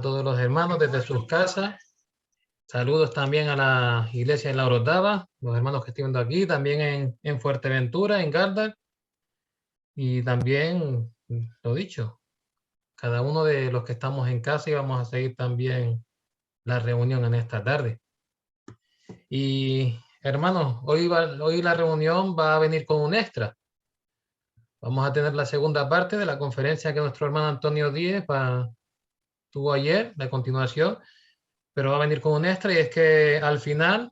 todos los hermanos desde sus casas. Saludos también a la iglesia en La Orotava, los hermanos que estoy viendo aquí, también en Fuerteventura, en Gardar. Y también, lo dicho, cada uno de los que estamos en casa y vamos a seguir también la reunión en esta tarde. Y hermanos, hoy la reunión va a venir con un extra. Vamos a tener la segunda parte de la conferencia que nuestro hermano Antonio Díez tuvo ayer, la continuación, pero va a venir con un extra y es que al final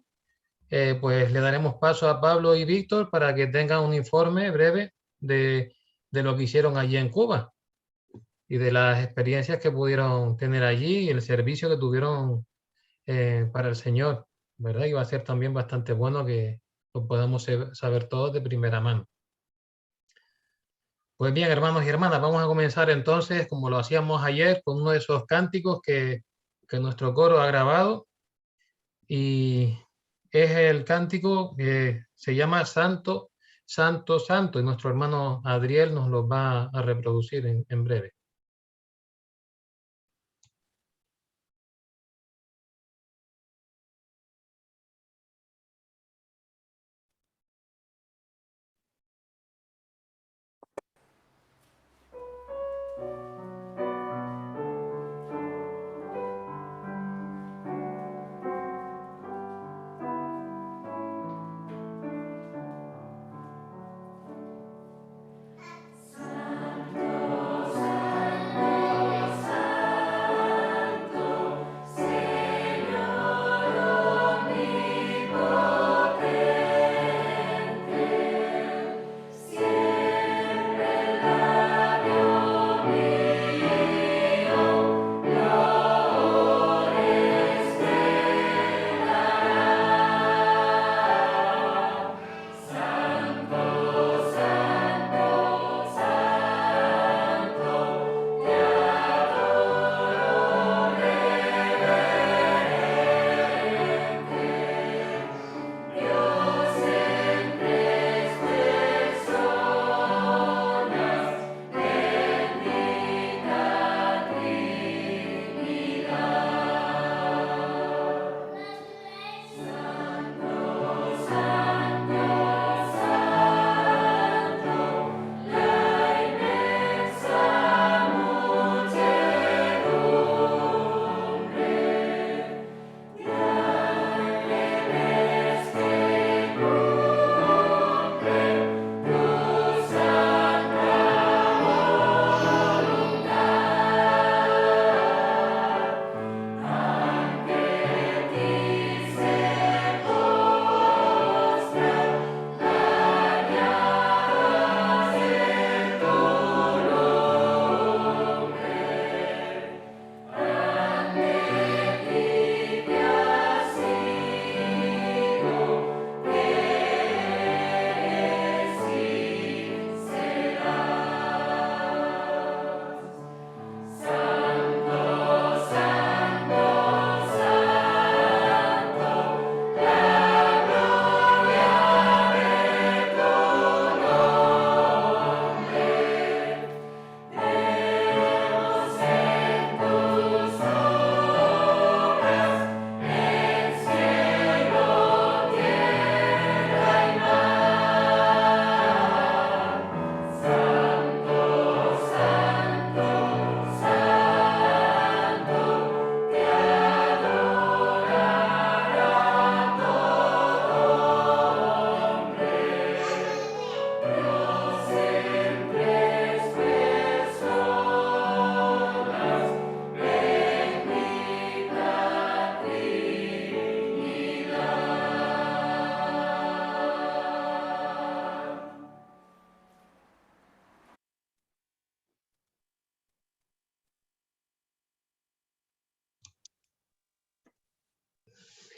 pues le daremos paso a Pablo y Víctor para que tengan un informe breve de lo que hicieron allí en Cuba y de las experiencias que pudieron tener allí y el servicio que tuvieron para el Señor, ¿verdad? Y va a ser también bastante bueno que lo podamos saber todos de primera mano. Pues bien, hermanos y hermanas, vamos a comenzar entonces, como lo hacíamos ayer, con uno de esos cánticos que nuestro coro ha grabado. Y es el cántico que se llama Santo, Santo, Santo. Y nuestro hermano Adriel nos lo va a reproducir en breve.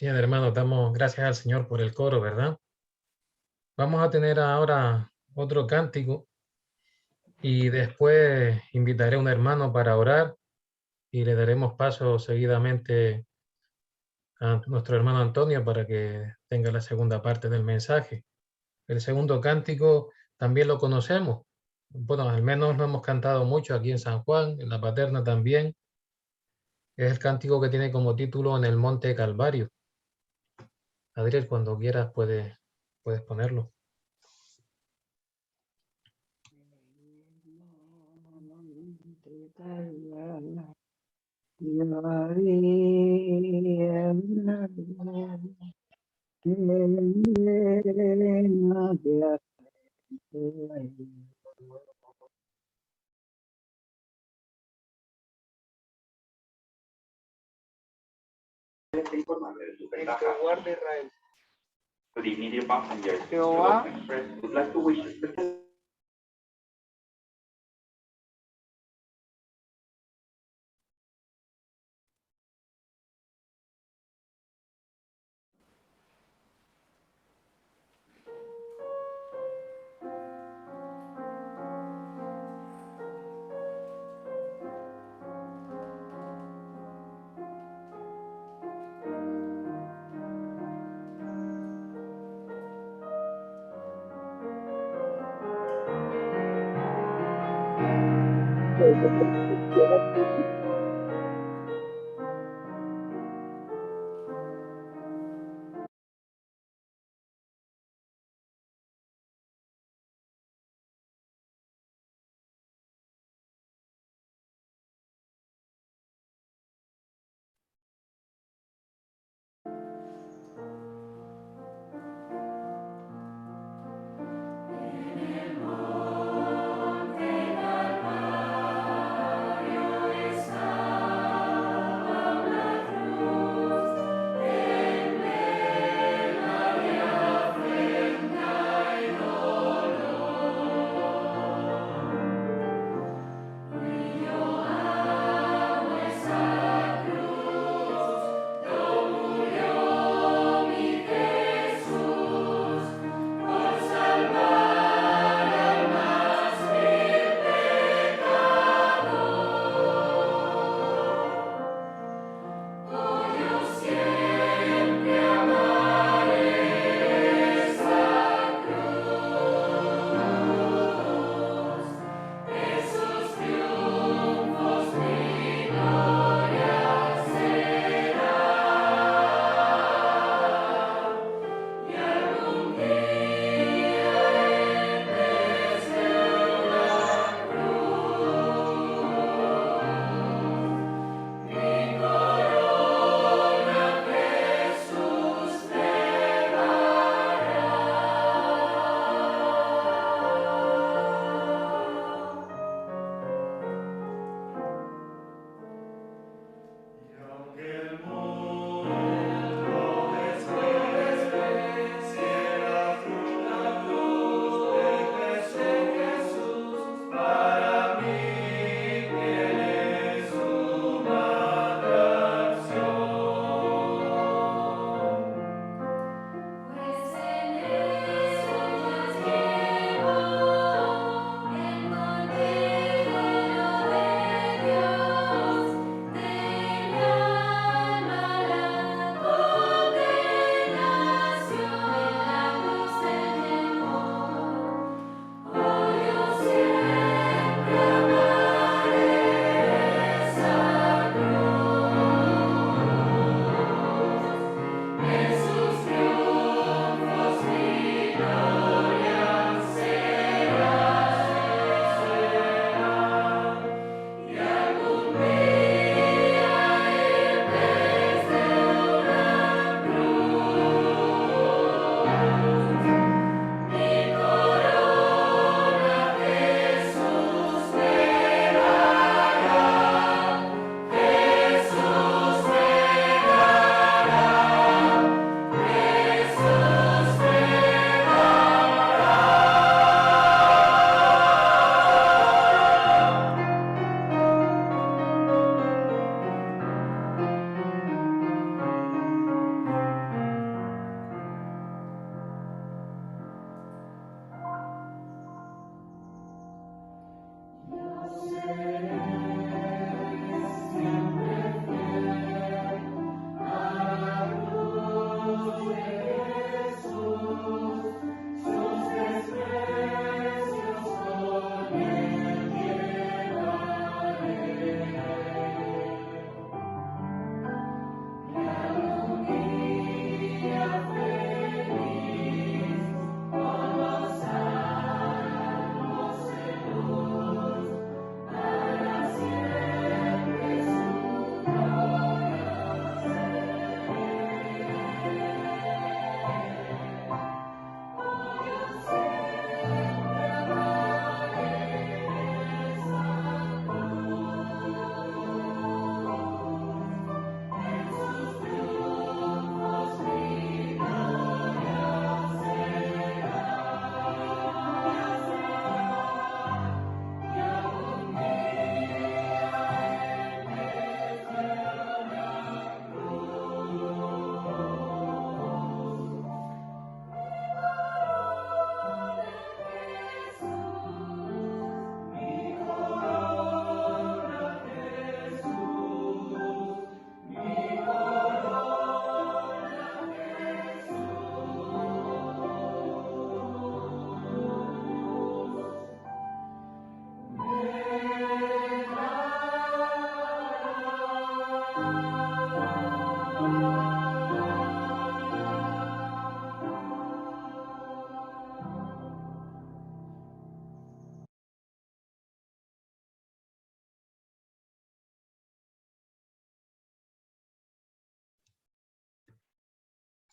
Bien, hermano, damos gracias al Señor por el coro, ¿verdad? Vamos a tener ahora otro cántico y después invitaré a un hermano para orar y le daremos paso seguidamente a nuestro hermano Antonio para que tenga la segunda parte del mensaje. El segundo cántico también lo conocemos. Bueno, al menos lo hemos cantado mucho aquí en San Juan, en la Paterna también. Es el cántico que tiene como título En el Monte Calvario. Adriel, cuando quieras puedes ponerlo. En que guarda Israel. Jehová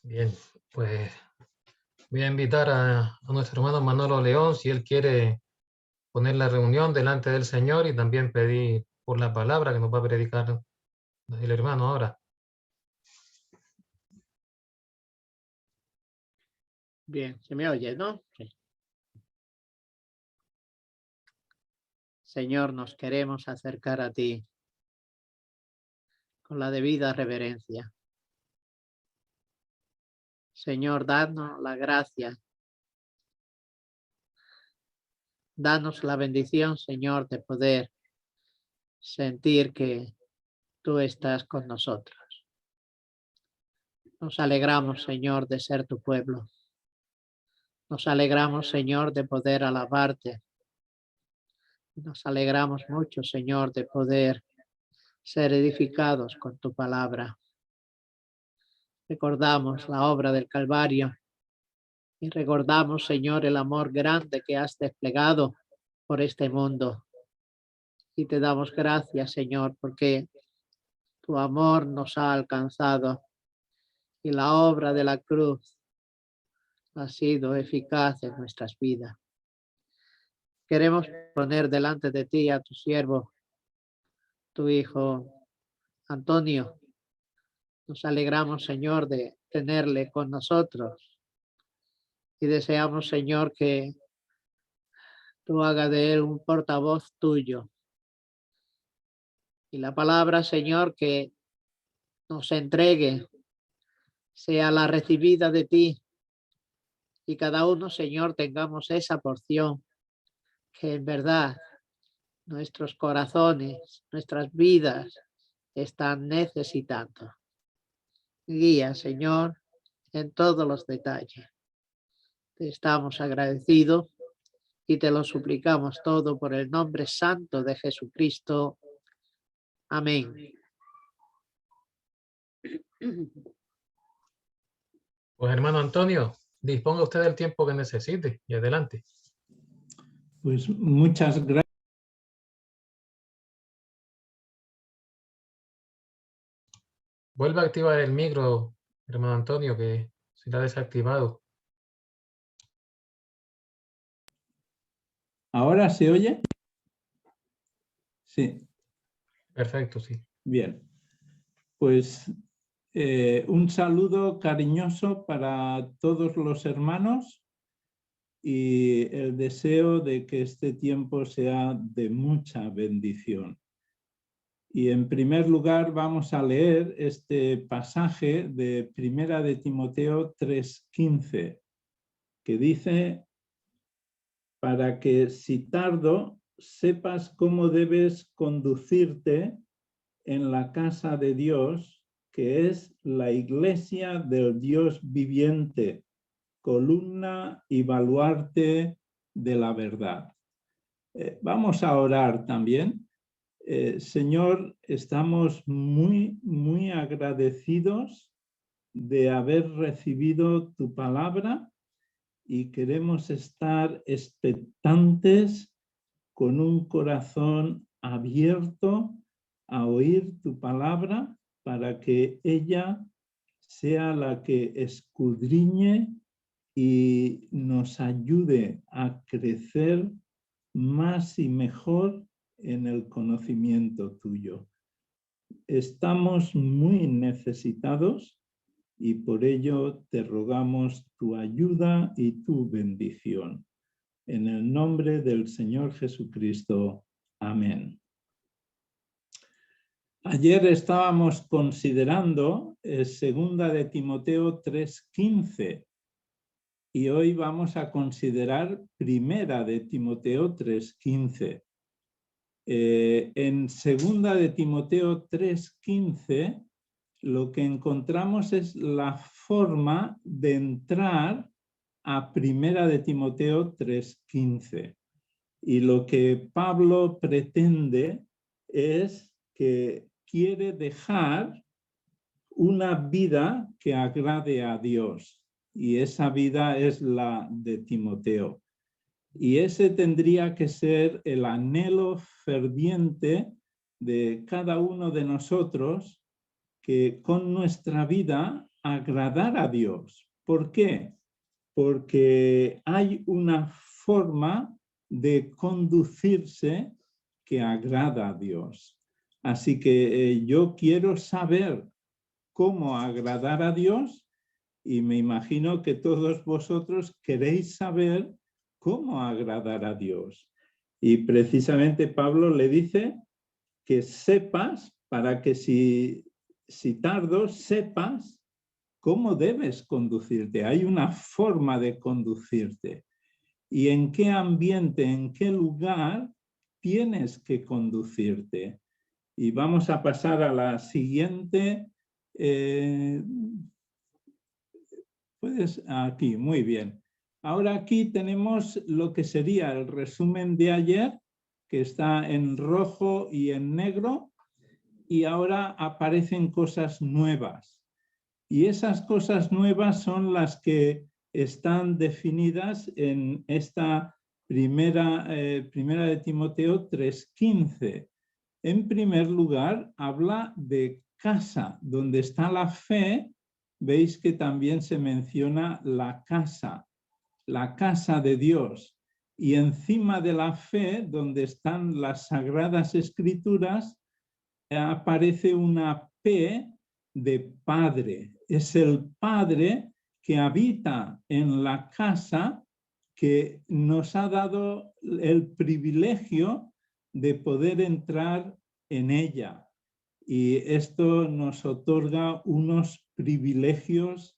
Bien, pues voy a invitar a nuestro hermano Manolo León, si él quiere poner la reunión delante del Señor y también pedir por la palabra que nos va a predicar el hermano ahora. Bien, se me oye, ¿no? Sí. Señor, nos queremos acercar a ti con la debida reverencia. Señor, danos la gracia. Danos la bendición, Señor, de poder sentir que tú estás con nosotros. Nos alegramos, Señor, de ser tu pueblo. Nos alegramos, Señor, de poder alabarte. Nos alegramos mucho, Señor, de poder ser edificados con tu palabra. Recordamos la obra del Calvario y recordamos, Señor, el amor grande que has desplegado por este mundo. Y te damos gracias, Señor, porque tu amor nos ha alcanzado y la obra de la cruz ha sido eficaz en nuestras vidas. Queremos poner delante de ti a tu siervo, tu hijo Antonio. Nos alegramos, Señor, de tenerle con nosotros y deseamos, Señor, que tú hagas de él un portavoz tuyo. Y la palabra, Señor, que nos entregue sea la recibida de ti. Y cada uno, Señor, tengamos esa porción que en verdad nuestros corazones, nuestras vidas están necesitando. Guía, Señor, en todos los detalles. Te estamos agradecidos y te lo suplicamos todo por el nombre santo de Jesucristo. Amén. Pues hermano Antonio, disponga usted del tiempo que necesite y adelante. Pues muchas gracias. Vuelva a activar el micro, hermano Antonio, que se lo ha desactivado. ¿Ahora se oye? Sí. Perfecto, sí. Bien. Pues un saludo cariñoso para todos los hermanos y el deseo de que este tiempo sea de mucha bendición. Y en primer lugar vamos a leer este pasaje de Primera de Timoteo 3:15, que dice: para que si tardo sepas cómo debes conducirte en la casa de Dios, que es la iglesia del Dios viviente, columna y baluarte de la verdad. Vamos a orar también. Señor, estamos muy agradecidos de haber recibido tu palabra y queremos estar expectantes con un corazón abierto a oír tu palabra para que ella sea la que escudriñe y nos ayude a crecer más y mejor en el conocimiento tuyo. Estamos muy necesitados y por ello te rogamos tu ayuda y tu bendición. En el nombre del Señor Jesucristo. Amén. Ayer estábamos considerando 2 de Timoteo 3:15 y hoy vamos a considerar 1 de Timoteo 3:15. En 2 de Timoteo 3:15 lo que encontramos es la forma de entrar a 1 de Timoteo 3:15. Y lo que Pablo pretende es que quiere dejar una vida que agrade a Dios. Y esa vida es la de Timoteo. Y ese tendría que ser el anhelo ferviente de cada uno de nosotros, que con nuestra vida agradar a Dios. ¿Por qué? Porque hay una forma de conducirse que agrada a Dios. Así que yo quiero saber cómo agradar a Dios y me imagino que todos vosotros queréis saber cómo agradar a Dios. Y precisamente Pablo le dice que sepas, para que si tardo, sepas cómo debes conducirte. Hay una forma de conducirte. Y en qué ambiente, en qué lugar tienes que conducirte. Y vamos a pasar a la siguiente. Puedes, aquí, muy bien. Ahora aquí tenemos lo que sería el resumen de ayer, que está en rojo y en negro, y ahora aparecen cosas nuevas. Y esas cosas nuevas son las que están definidas en esta primera de Timoteo 3:15. En primer lugar, habla de casa, donde está la fe. Veis que también se menciona la casa de Dios. Y encima de la fe, donde están las Sagradas Escrituras, aparece una P de Padre. Es el Padre que habita en la casa, que nos ha dado el privilegio de poder entrar en ella. Y esto nos otorga unos privilegios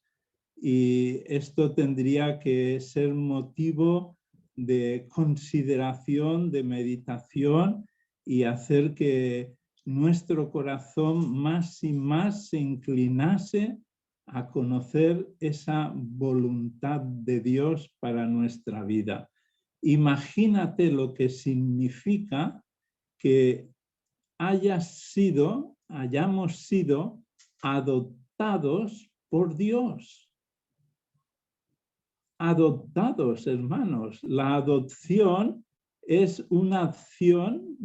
y esto tendría que ser motivo de consideración, de meditación y hacer que nuestro corazón más y más se inclinase a conocer esa voluntad de Dios para nuestra vida. Imagínate lo que significa que hayamos sido adoptados por Dios. Adoptados, hermanos. La adopción es una acción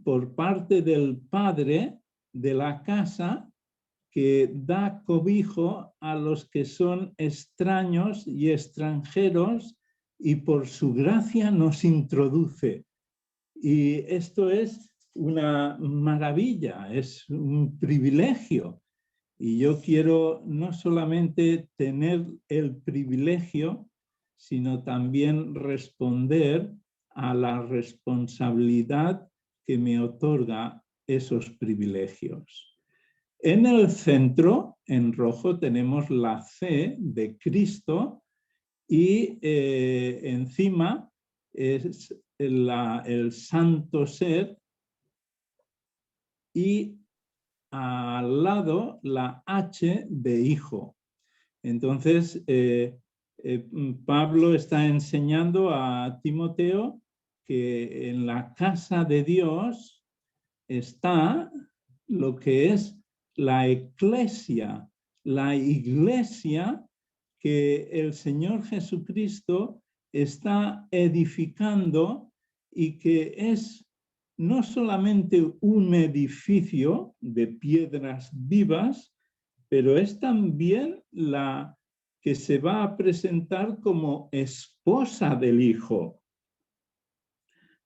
por parte del padre de la casa que da cobijo a los que son extraños y extranjeros y por su gracia nos introduce. Y esto es una maravilla, es un privilegio. Y yo quiero no solamente tener el privilegio, sino también responder a la responsabilidad que me otorga esos privilegios. En el centro, en rojo, tenemos la C de Cristo y encima es el santo ser y al lado la H de hijo. Entonces, Pablo está enseñando a Timoteo que en la casa de Dios está lo que es la eclesia, la iglesia que el Señor Jesucristo está edificando y que es no solamente un edificio de piedras vivas, pero es también la que se va a presentar como esposa del Hijo,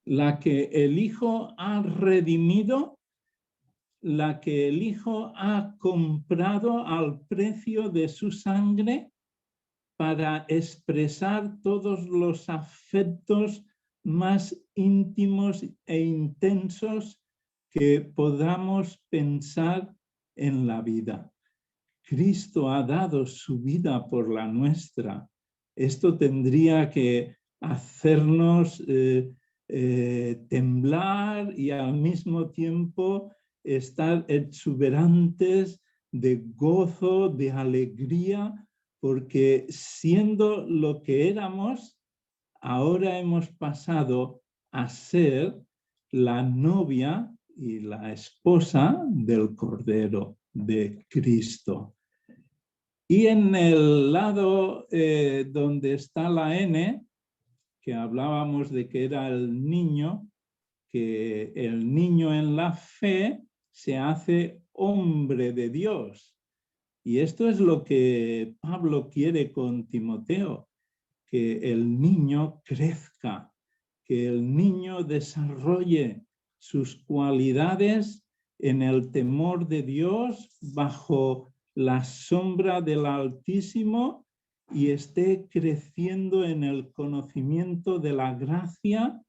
la que el Hijo ha redimido, la que el Hijo ha comprado al precio de su sangre para expresar todos los afectos más íntimos e intensos que podamos pensar en la vida. Cristo ha dado su vida por la nuestra. Esto tendría que hacernos temblar y al mismo tiempo estar exuberantes de gozo, de alegría, porque siendo lo que éramos, ahora hemos pasado a ser la novia y la esposa del Cordero de Cristo. Y en el lado donde está la N, que hablábamos de que era el niño, que el niño en la fe se hace hombre de Dios. Y esto es lo que Pablo quiere con Timoteo, que el niño crezca, que el niño desarrolle sus cualidades en el temor de Dios bajo la sombra del Altísimo y esté creciendo en el conocimiento de la gracia,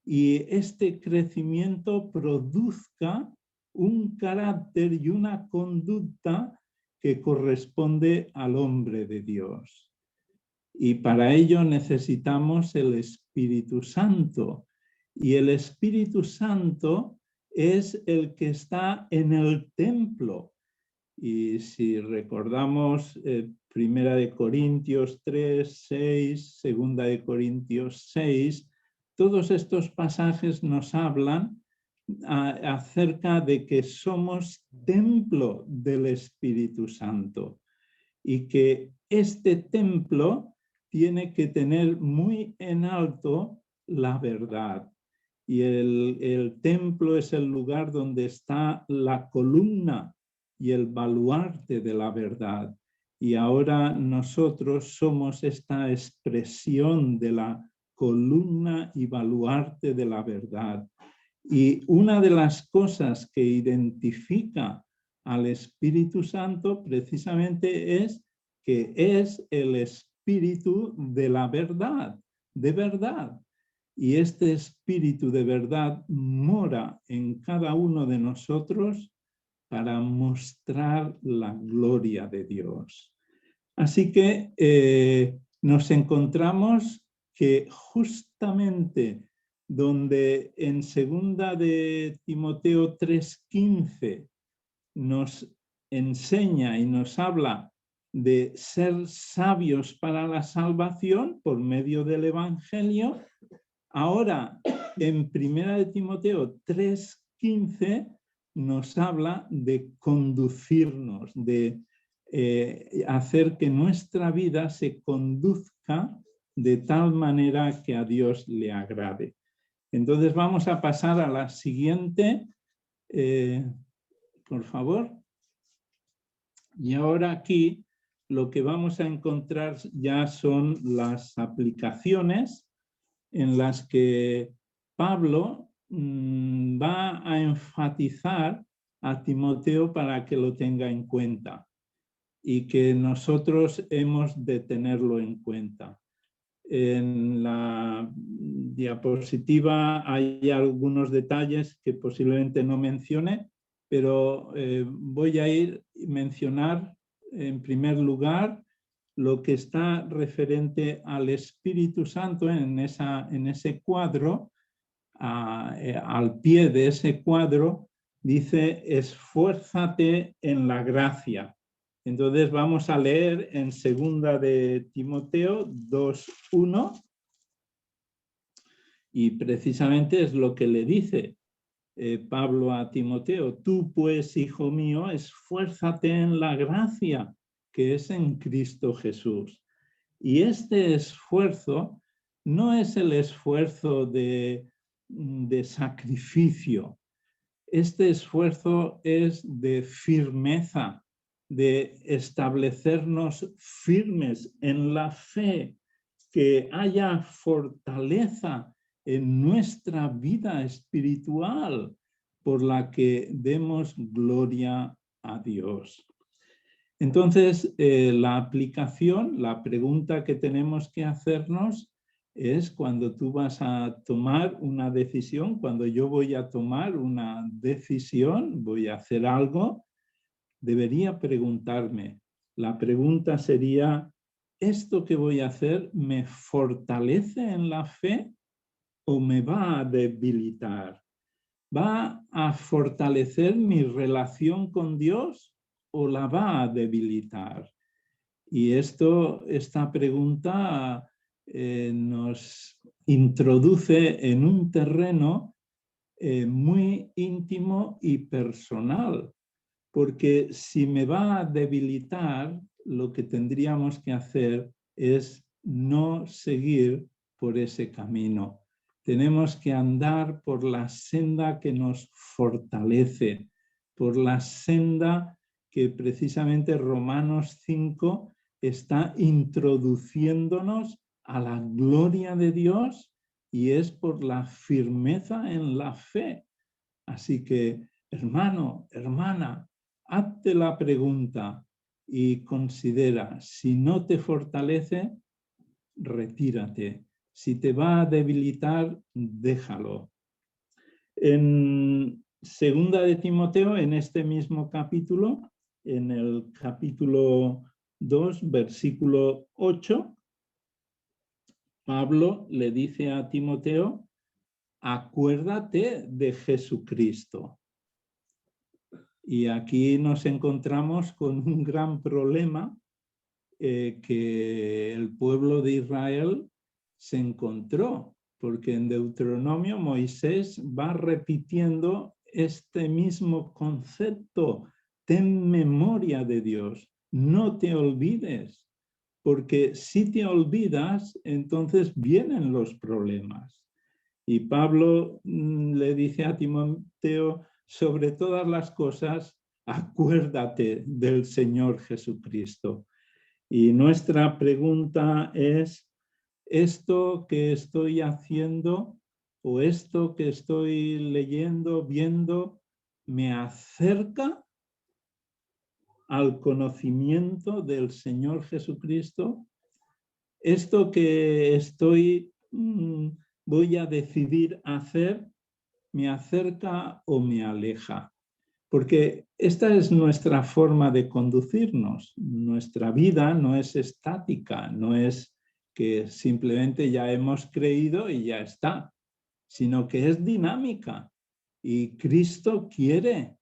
y este crecimiento produzca un carácter y una conducta que corresponde al hombre de Dios. Y para ello necesitamos el Espíritu Santo. Y el Espíritu Santo es el que está en el templo. Y si recordamos 1 de Corintios 3, 6, 2 de Corintios 6, todos estos pasajes nos hablan acerca de que somos templo del Espíritu Santo y que este templo tiene que tener muy en alto la verdad. Y el templo es el lugar donde está la columna y el baluarte de la verdad. Y ahora nosotros somos esta expresión de la columna y baluarte de la verdad. Y una de las cosas que identifica al Espíritu Santo precisamente es que es el Espíritu de la verdad, de verdad. Y este Espíritu de verdad mora en cada uno de nosotros para mostrar la gloria de Dios. Así que nos encontramos que justamente donde en 2 de Timoteo 3:15 nos enseña y nos habla de ser sabios para la salvación por medio del Evangelio, ahora en 1 de Timoteo 3:15 nos habla de conducirnos, de hacer que nuestra vida se conduzca de tal manera que a Dios le agrade. Entonces vamos a pasar a la siguiente, por favor. Y ahora aquí lo que vamos a encontrar ya son las aplicaciones en las que Pablo va a enfatizar a Timoteo para que lo tenga en cuenta y que nosotros hemos de tenerlo en cuenta. En la diapositiva hay algunos detalles que posiblemente no mencione, pero voy a mencionar en primer lugar lo que está referente al Espíritu Santo en ese cuadro. Al pie de ese cuadro dice: esfuérzate en la gracia. Entonces vamos a leer en 2 de Timoteo 2:1 y precisamente es lo que le dice Pablo a Timoteo: tú pues, hijo mío, esfuérzate en la gracia que es en Cristo Jesús. Y este esfuerzo no es el esfuerzo de sacrificio. Este esfuerzo es de firmeza, de establecernos firmes en la fe, que haya fortaleza en nuestra vida espiritual por la que demos gloria a Dios. Entonces, la aplicación, la pregunta que tenemos que hacernos es cuando tú vas a tomar una decisión, cuando yo voy a tomar una decisión, voy a hacer algo, debería preguntarme. La pregunta sería: ¿esto que voy a hacer me fortalece en la fe o me va a debilitar? ¿Va a fortalecer mi relación con Dios o la va a debilitar? Y esta pregunta nos introduce en un terreno muy íntimo y personal, porque si me va a debilitar, lo que tendríamos que hacer es no seguir por ese camino. Tenemos que andar por la senda que nos fortalece, por la senda que precisamente Romanos 5 está introduciéndonos a la gloria de Dios y es por la firmeza en la fe. Así que, hermano, hermana, hazte la pregunta y considera, si no te fortalece, retírate. Si te va a debilitar, déjalo. En segunda de Timoteo, en este mismo capítulo, en el capítulo 2, versículo 8, Pablo le dice a Timoteo, acuérdate de Jesucristo. Y aquí nos encontramos con un gran problema que el pueblo de Israel se encontró, porque en Deuteronomio Moisés va repitiendo este mismo concepto, ten memoria de Dios, no te olvides, porque si te olvidas, entonces vienen los problemas. Y Pablo le dice a Timoteo, sobre todas las cosas, acuérdate del Señor Jesucristo. Y nuestra pregunta es, ¿esto que estoy haciendo o esto que estoy leyendo, viendo, me acerca al conocimiento del Señor Jesucristo? ¿Esto que voy a decidir hacer, me acerca o me aleja? Porque esta es nuestra forma de conducirnos. Nuestra vida no es estática, no es que simplemente ya hemos creído y ya está, sino que es dinámica. Y Cristo quiere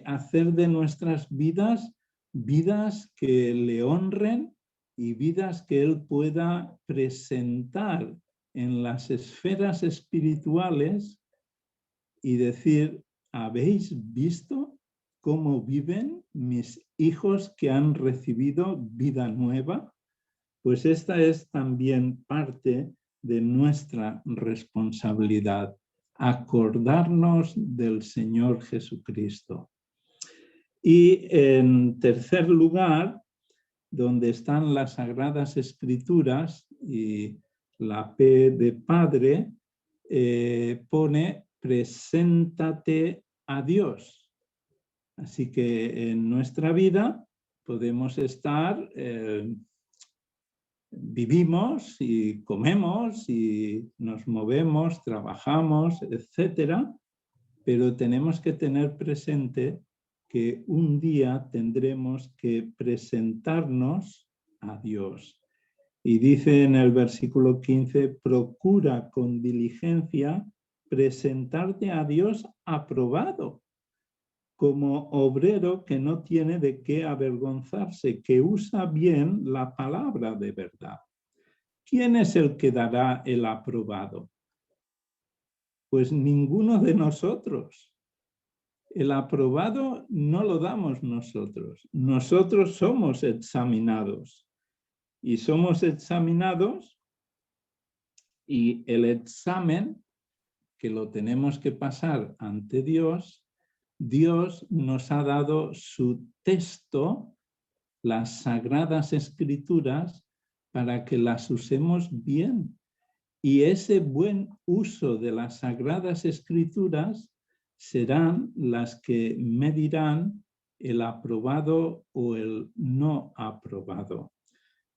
hacer de nuestras vidas vidas que le honren y vidas que Él pueda presentar en las esferas espirituales y decir, ¿habéis visto cómo viven mis hijos que han recibido vida nueva? Pues esta es también parte de nuestra responsabilidad, acordarnos del Señor Jesucristo. Y en tercer lugar, donde están las Sagradas Escrituras y la P de Padre, pone preséntate a Dios. Así que en nuestra vida podemos estar, vivimos y comemos y nos movemos, trabajamos, etcétera, pero tenemos que tener presente que un día tendremos que presentarnos a Dios. Y dice en el versículo 15, procura con diligencia presentarte a Dios aprobado, como obrero que no tiene de qué avergonzarse, que usa bien la palabra de verdad. ¿Quién es el que dará el aprobado? Pues ninguno de nosotros. El aprobado no lo damos nosotros. Nosotros somos examinados. Y somos examinados y el examen que lo tenemos que pasar ante Dios, Dios nos ha dado su texto, las Sagradas Escrituras, para que las usemos bien. Y ese buen uso de las Sagradas Escrituras serán las que medirán el aprobado o el no aprobado.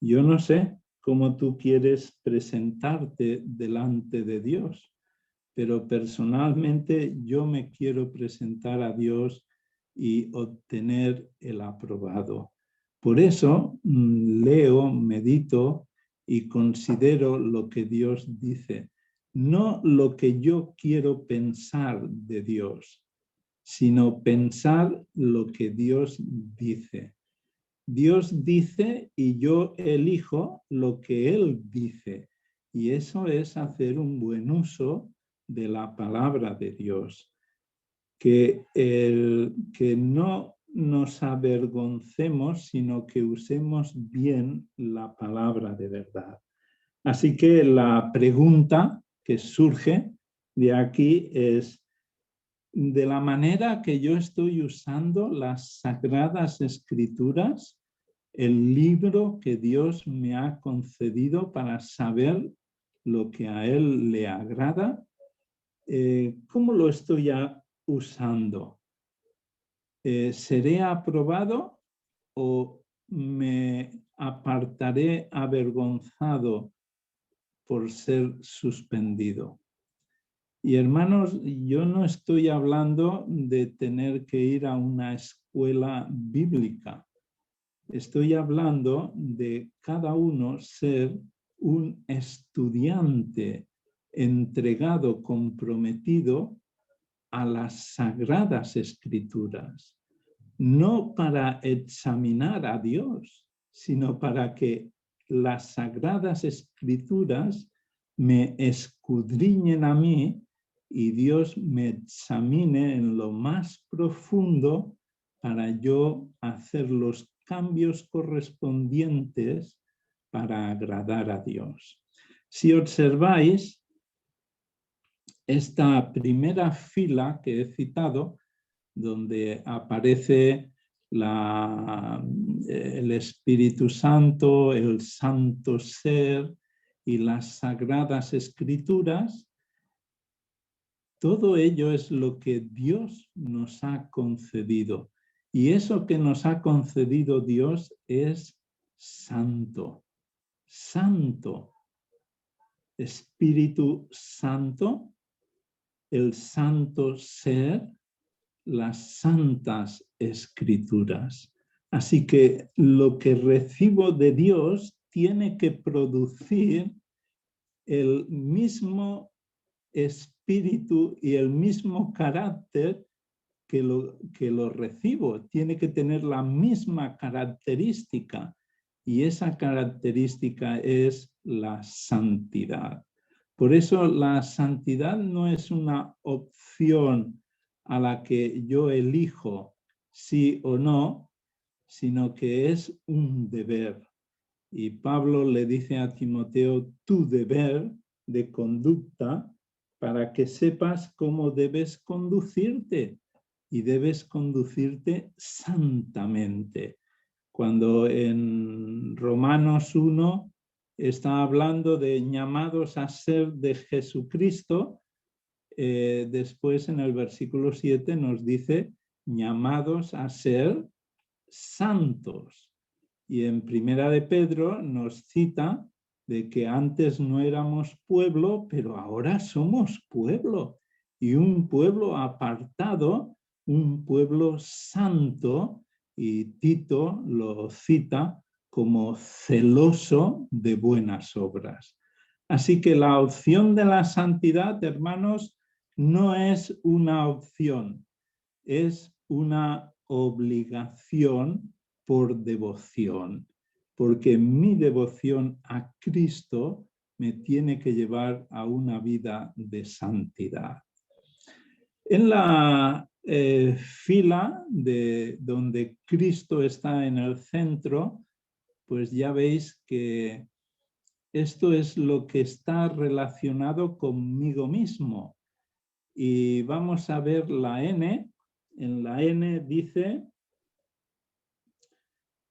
Yo no sé cómo tú quieres presentarte delante de Dios, pero personalmente yo me quiero presentar a Dios y obtener el aprobado. Por eso leo, medito y considero lo que Dios dice, no lo que yo quiero pensar de Dios, sino pensar lo que Dios dice. Dios dice y yo elijo lo que Él dice. Y eso es hacer un buen uso de la palabra de Dios. Que no nos avergoncemos, sino que usemos bien la palabra de verdad. Así que la pregunta que surge de aquí es, de la manera que yo estoy usando las Sagradas Escrituras, el libro que Dios me ha concedido para saber lo que a Él le agrada. ¿Cómo lo estoy usando? ¿Seré aprobado o me apartaré avergonzado por ser suspendido? Y hermanos, yo no estoy hablando de tener que ir a una escuela bíblica. Estoy hablando de cada uno ser un estudiante entregado, comprometido a las Sagradas Escrituras, no para examinar a Dios, sino para que las Sagradas Escrituras me escudriñen a mí y Dios me examine en lo más profundo para yo hacer los cambios correspondientes para agradar a Dios. Si observáis, esta primera fila que he citado, donde aparece el Espíritu Santo, el Santo Ser y las Sagradas Escrituras, todo ello es lo que Dios nos ha concedido. Y eso que nos ha concedido Dios es santo. Santo. Espíritu Santo, el Santo Ser, las Santas Escrituras. Así que lo que recibo de Dios tiene que producir el mismo espíritu y el mismo carácter que lo recibo. Tiene que tener la misma característica y esa característica es la santidad. Por eso la santidad no es una opción a la que yo elijo sí o no, sino que es un deber. Y Pablo le dice a Timoteo, tu deber de conducta para que sepas cómo debes conducirte y debes conducirte santamente. Cuando en Romanos 1 está hablando de llamados a ser de Jesucristo, después en el versículo 7 nos dice llamados a ser santos. Y en Primera de Pedro nos cita de que antes no éramos pueblo, pero ahora somos pueblo. Y un pueblo apartado, un pueblo santo, y Tito lo cita como celoso de buenas obras. Así que la opción de la santidad, hermanos, no es una opción, es una obligación por devoción, porque mi devoción a Cristo me tiene que llevar a una vida de santidad. En la fila de donde Cristo está en el centro, pues ya veis que esto es lo que está relacionado conmigo mismo. Y vamos a ver la N. En la N dice,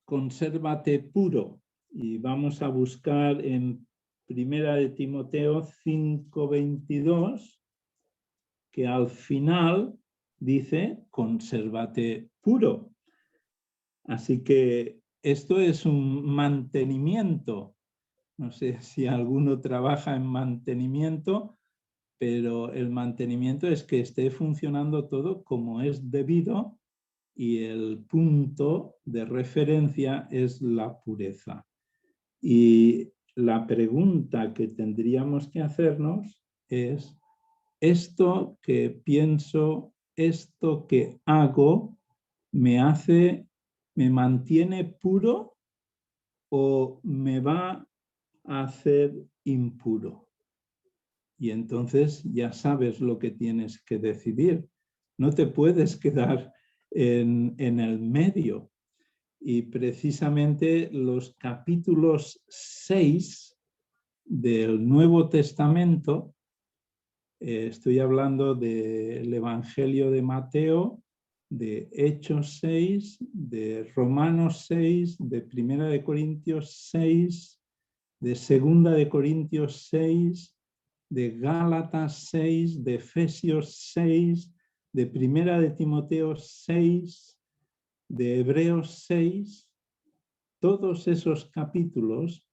consérvate puro. Y vamos a buscar en Primera de Timoteo 5:22, que al final dice, consérvate puro. Así que esto es un mantenimiento. No sé si alguno trabaja en mantenimiento, pero el mantenimiento es que esté funcionando todo como es debido y el punto de referencia es la pureza. Y la pregunta que tendríamos que hacernos es, ¿esto que pienso, esto que hago, me mantiene puro o me va a hacer impuro? Y entonces ya sabes lo que tienes que decidir. No te puedes quedar en el medio. Y precisamente los capítulos 6 del Nuevo Testamento Estoy hablando del Evangelio de Mateo, de Hechos 6, de Romanos 6, de Primera de Corintios 6, de Segunda de Corintios 6, de Gálatas 6, de Efesios 6, de Primera de Timoteo 6, de Hebreos 6. Todos esos capítulos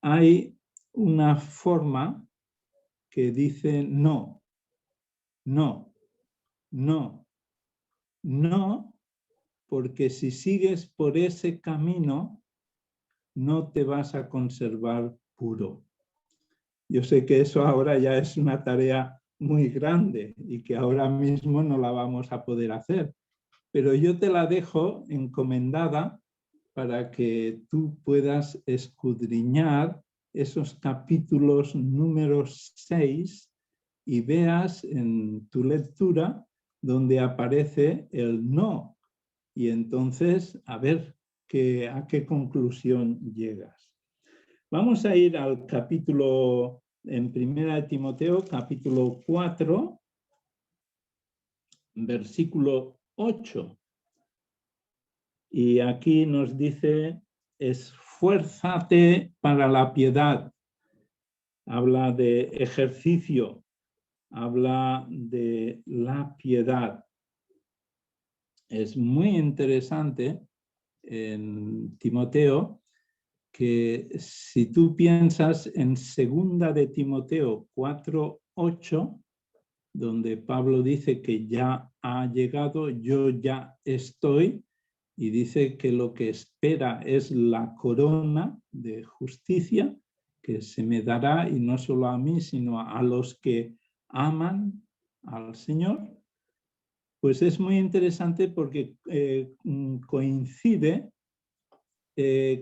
hay una forma que dice no, no, no, no, porque si sigues por ese camino no te vas a conservar puro. Yo sé que eso ahora ya es una tarea muy grande y que ahora mismo no la vamos a poder hacer, pero yo te la dejo encomendada para que tú puedas escudriñar esos capítulos números 6 y veas en tu lectura donde aparece el no. Y entonces, a ver a qué conclusión llegas. Vamos a ir al capítulo, en Primera de Timoteo, capítulo 4, versículo 8. Y aquí nos dice, esfuérzate para la piedad. Habla de ejercicio, habla de la piedad. Es muy interesante en Timoteo que si tú piensas en Segunda de Timoteo 4:8, donde Pablo dice que ya ha llegado, yo ya estoy, y dice que lo que espera es la corona de justicia que se me dará, y no solo a mí, sino a los que aman al Señor. Pues es muy interesante porque coincide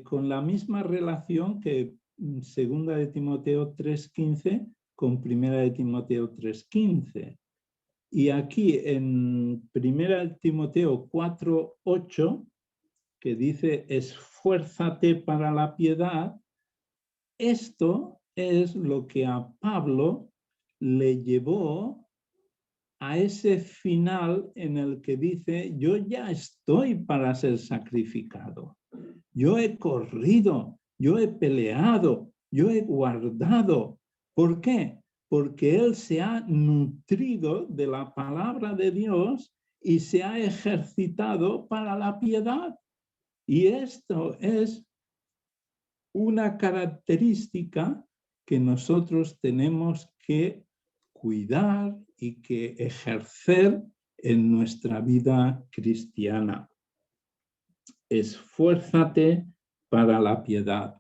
con la misma relación que Segunda de Timoteo 3:15 con Primera de Timoteo 3:15. Y aquí en Primera de Timoteo 4:8, que dice, esfuérzate para la piedad, esto es lo que a Pablo le llevó a ese final en el que dice, yo ya estoy para ser sacrificado. Yo he corrido, yo he peleado, yo he guardado. ¿Por qué? Porque él se ha nutrido de la palabra de Dios y se ha ejercitado para la piedad. Y esto es una característica que nosotros tenemos que cuidar y que ejercer en nuestra vida cristiana. Esfuérzate para la piedad.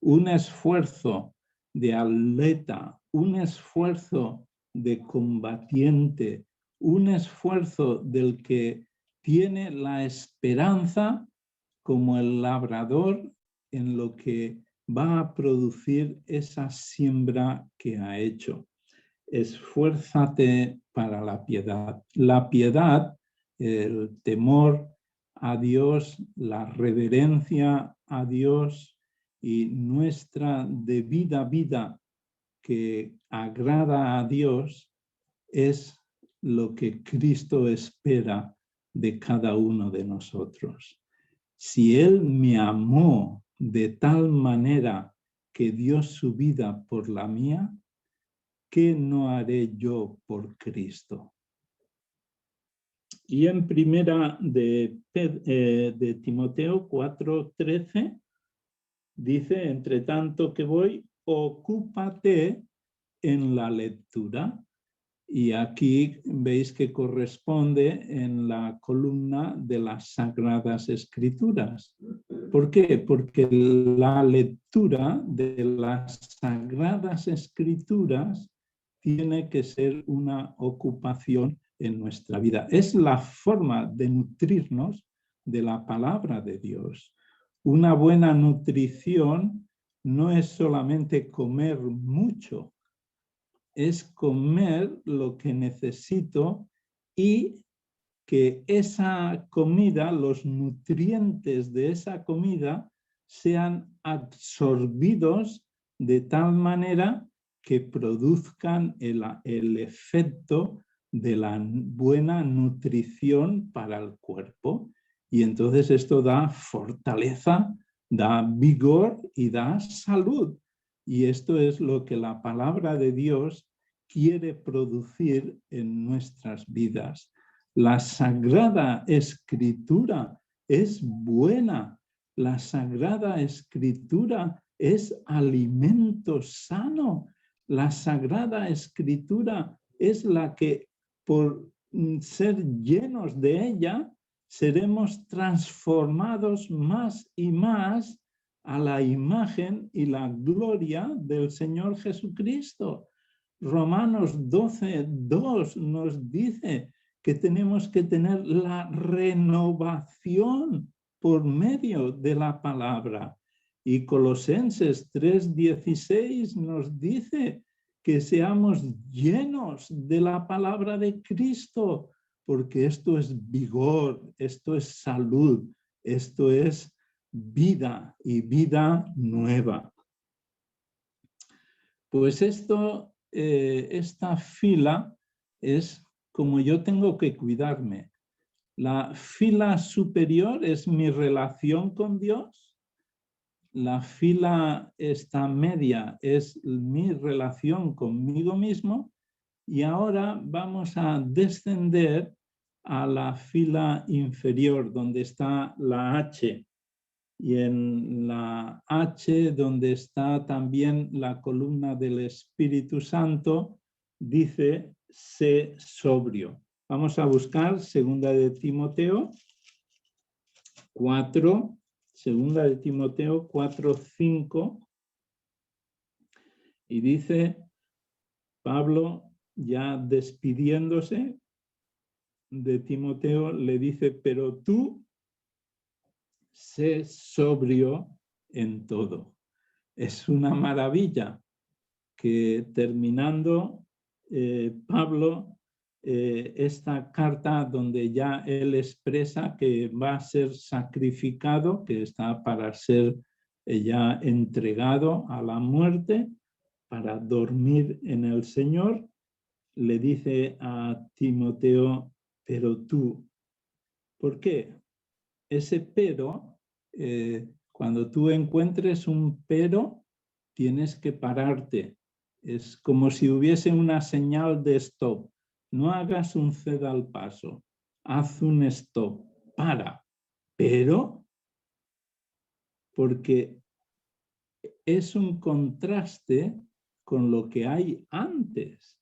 Un esfuerzo de atleta, un esfuerzo de combatiente, un esfuerzo del que tiene la esperanza como el labrador en lo que va a producir esa siembra que ha hecho. Esfuérzate para la piedad. La piedad, el temor a Dios, la reverencia a Dios y nuestra debida vida que agrada a Dios es lo que Cristo espera de cada uno de nosotros. Si Él me amó de tal manera que dio su vida por la mía, ¿qué no haré yo por Cristo? Y en Primera de Timoteo 4:13 dice, entre tanto que voy, ocúpate en la lectura. Y aquí veis que corresponde en la columna de las Sagradas Escrituras. ¿Por qué? Porque la lectura de las Sagradas Escrituras tiene que ser una ocupación en nuestra vida. Es la forma de nutrirnos de la palabra de Dios. Una buena nutrición no es solamente comer mucho, es comer lo que necesito y que esa comida, los nutrientes de esa comida, sean absorbidos de tal manera que produzcan el efecto de la buena nutrición para el cuerpo. Y entonces esto da fortaleza, da vigor y da salud. Y esto es lo que la palabra de Dios quiere producir en nuestras vidas. La Sagrada Escritura es buena. La Sagrada Escritura es alimento sano. La Sagrada Escritura es la que, por ser llenos de ella, seremos transformados más y más a la imagen y la gloria del Señor Jesucristo. Romanos 12:2 nos dice que tenemos que tener la renovación por medio de la palabra. Y Colosenses 3:16 nos dice que seamos llenos de la palabra de Cristo, porque esto es vigor, esto es salud, esto es vida y vida nueva. Pues esta fila es como yo tengo que cuidarme. La fila superior es mi relación con Dios. La fila esta media es mi relación conmigo mismo. Y ahora vamos a descender a la fila inferior, donde está la H. Y en la H, donde está también la columna del Espíritu Santo, dice, sé sobrio. Vamos a buscar segunda de Timoteo 4, segunda de Timoteo 4:5, y dice Pablo, ya despidiéndose de Timoteo, le dice, pero tú sé sobrio en todo. Es una maravilla que terminando Pablo esta carta donde ya él expresa que va a ser sacrificado, que está para ser ya entregado a la muerte, para dormir en el Señor, le dice a Timoteo, pero tú, ¿por qué? Ese pero, cuando tú encuentres un pero, tienes que pararte. Es como si hubiese una señal de stop. No hagas un ceda al paso, haz un stop, para. Pero, porque es un contraste con lo que hay antes.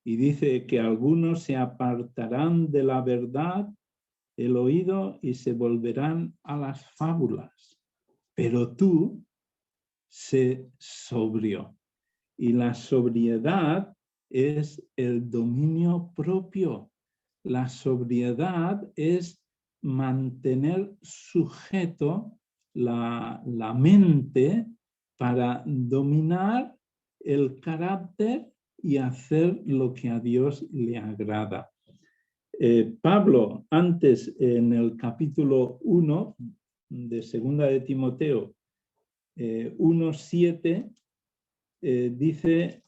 Y dice que algunos se apartarán de la verdad, el oído, y se volverán a las fábulas. Pero tú, sé sobrio. Y la sobriedad es el dominio propio. La sobriedad es mantener sujeto la mente para dominar el carácter y hacer lo que a Dios le agrada. Pablo, antes en el capítulo 1 de segunda de Timoteo, 1:7, dice,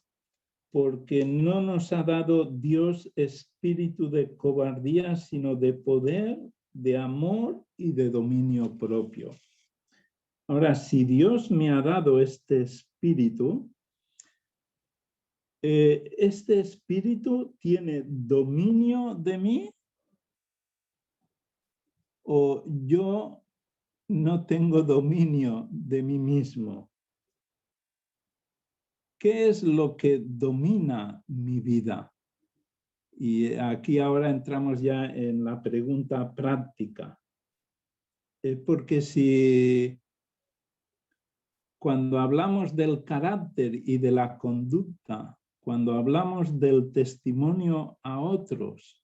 porque no nos ha dado Dios espíritu de cobardía, sino de poder, de amor y de dominio propio. Ahora, si Dios me ha dado este espíritu tiene dominio de mí, o yo no tengo dominio de mí mismo. ¿Qué es lo que domina mi vida? Y aquí ahora entramos ya en la pregunta práctica. Porque si cuando hablamos del carácter y de la conducta, cuando hablamos del testimonio a otros,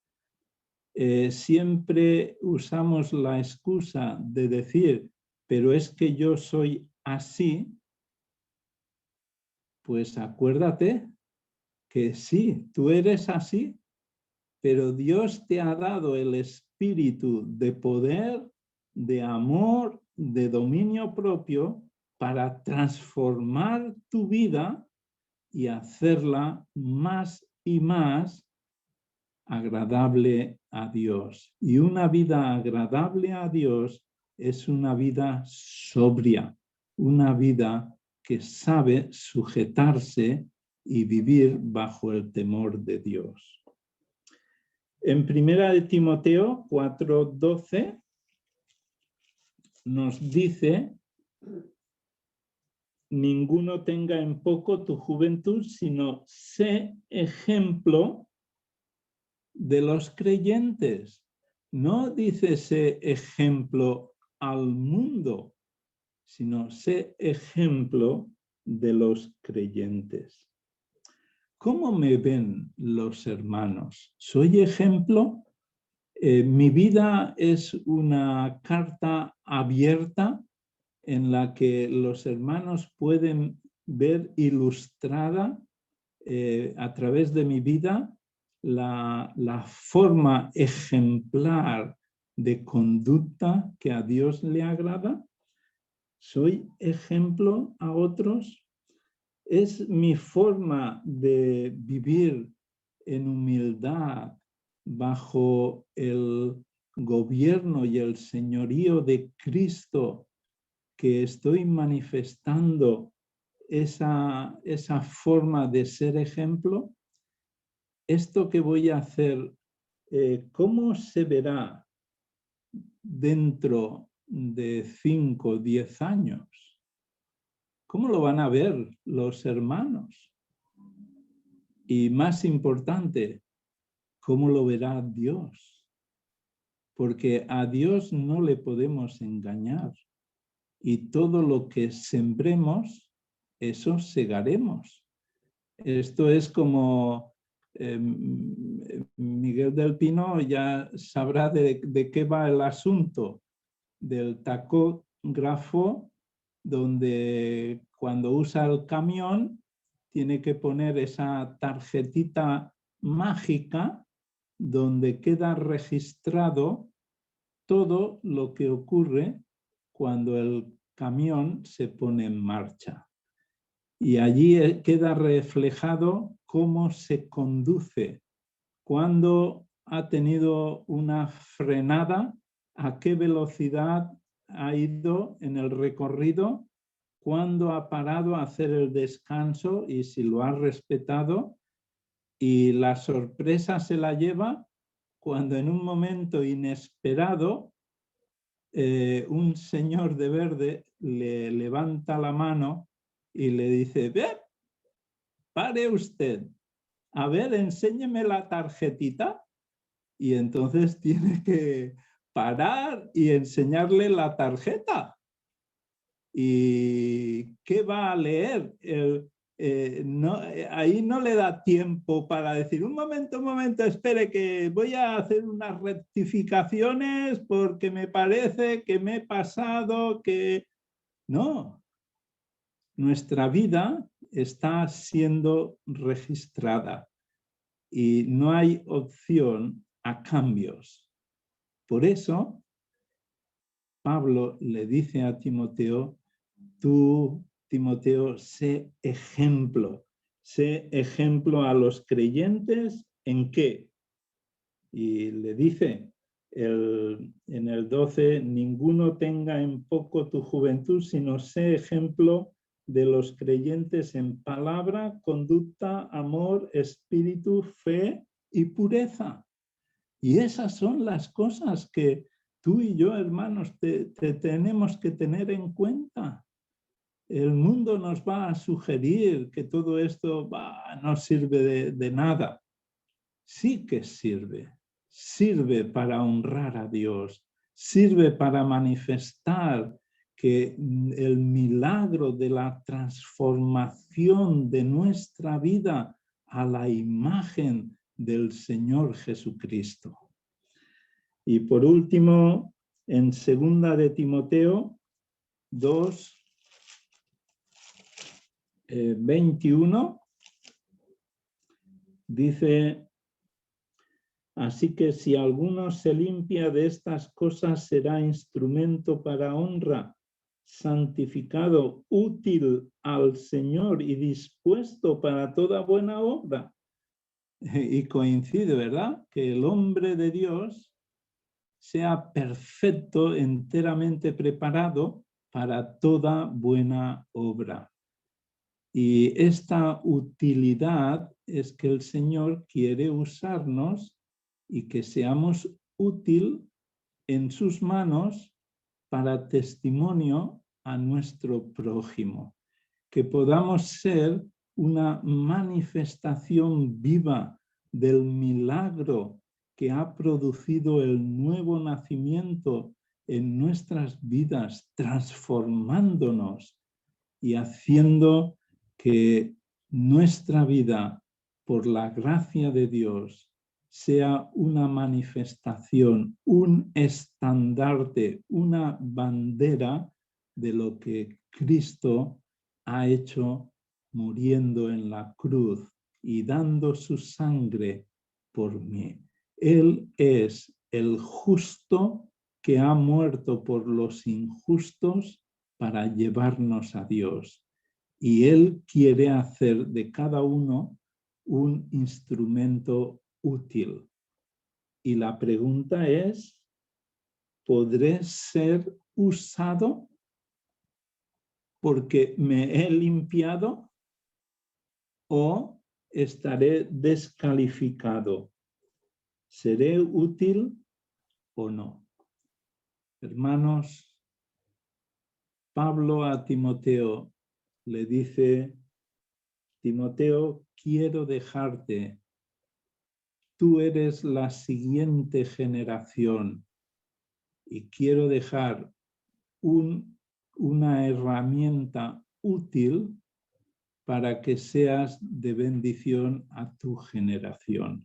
siempre usamos la excusa de decir, pero es que yo soy así, pues acuérdate que sí, tú eres así, pero Dios te ha dado el espíritu de poder, de amor, de dominio propio para transformar tu vida y hacerla más y más agradable a Dios. Y una vida agradable a Dios es una vida sobria, una vida que sabe sujetarse y vivir bajo el temor de Dios. En 1 Timoteo 4:12 nos dice: ninguno tenga en poco tu juventud, sino sé ejemplo de los creyentes. No dice sé ejemplo al mundo, sino sé ejemplo de los creyentes. ¿Cómo me ven los hermanos? ¿Soy ejemplo? Mi vida es una carta abierta en la que los hermanos pueden ver ilustrada a través de mi vida la forma ejemplar de conducta que a Dios le agrada. ¿Soy ejemplo a otros? ¿Es mi forma de vivir en humildad bajo el gobierno y el señorío de Cristo que estoy manifestando esa forma de ser ejemplo? Esto que voy a hacer, ¿cómo se verá dentro de 5 o 10 años? ¿Cómo lo van a ver los hermanos? Y más importante, ¿cómo lo verá Dios? Porque a Dios no le podemos engañar. Y todo lo que sembremos, eso segaremos. Esto es como Miguel del Pino ya sabrá de qué va el asunto del tacógrafo, donde cuando usa el camión tiene que poner esa tarjetita mágica donde queda registrado todo lo que ocurre cuando el camión se pone en marcha. Y allí queda reflejado cómo se conduce, cuando ha tenido una frenada, a qué velocidad ha ido en el recorrido, cuándo ha parado a hacer el descanso y si lo ha respetado. Y la sorpresa se la lleva cuando en un momento inesperado un señor de verde le levanta la mano y le dice: «Ve, pare usted, a ver, enséñeme la tarjetita». Y entonces tiene que parar y enseñarle la tarjeta. ¿Y qué va a leer? Ahí no le da tiempo para decir: un momento, espere, que voy a hacer unas rectificaciones porque me parece que me he pasado, que... No, nuestra vida está siendo registrada y no hay opción a cambios. Por eso, Pablo le dice a Timoteo: tú, Timoteo, sé ejemplo a los creyentes. ¿En qué? Y le dice en el 12: ninguno tenga en poco tu juventud, sino sé ejemplo de los creyentes en palabra, conducta, amor, espíritu, fe y pureza. Y esas son las cosas que tú y yo, hermanos, te tenemos que tener en cuenta. El mundo nos va a sugerir que todo esto no sirve de nada. Sí que sirve. Sirve para honrar a Dios. Sirve para manifestar que el milagro de la transformación de nuestra vida a la imagen del Señor Jesucristo. Y por último, en 2 de Timoteo 2, 21, dice: así que si alguno se limpia de estas cosas, será instrumento para honra, santificado, útil al Señor y dispuesto para toda buena obra. Y coincide, ¿verdad? Que el hombre de Dios sea perfecto, enteramente preparado para toda buena obra. Y esta utilidad es que el Señor quiere usarnos y que seamos útil en sus manos para testimonio a nuestro prójimo, que podamos ser una manifestación viva del milagro que ha producido el nuevo nacimiento en nuestras vidas, transformándonos y haciendo que nuestra vida, por la gracia de Dios, sea una manifestación, un estandarte, una bandera de lo que Cristo ha hecho muriendo en la cruz y dando su sangre por mí. Él es el justo que ha muerto por los injustos para llevarnos a Dios. Y Él quiere hacer de cada uno un instrumento útil. Y la pregunta es, ¿podré ser usado porque me he limpiado o estaré descalificado? ¿Seré útil o no? Hermanos, Pablo a Timoteo le dice, Timoteo, quiero dejarte. Tú eres la siguiente generación y quiero dejar una herramienta útil para que seas de bendición a tu generación.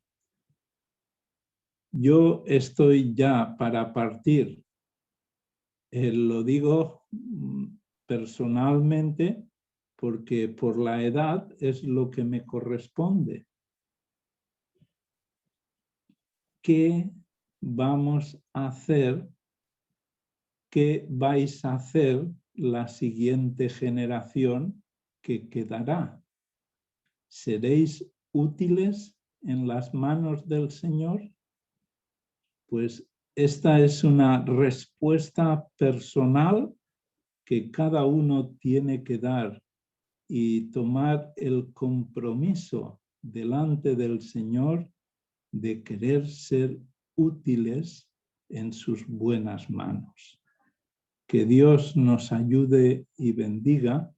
Yo estoy ya para partir. Lo digo personalmente porque por la edad es lo que me corresponde. ¿Qué vamos a hacer? ¿Qué vais a hacer la siguiente generación que quedará? ¿Seréis útiles en las manos del Señor? Pues esta es una respuesta personal que cada uno tiene que dar y tomar el compromiso delante del Señor de querer ser útiles en sus buenas manos. Que Dios nos ayude y bendiga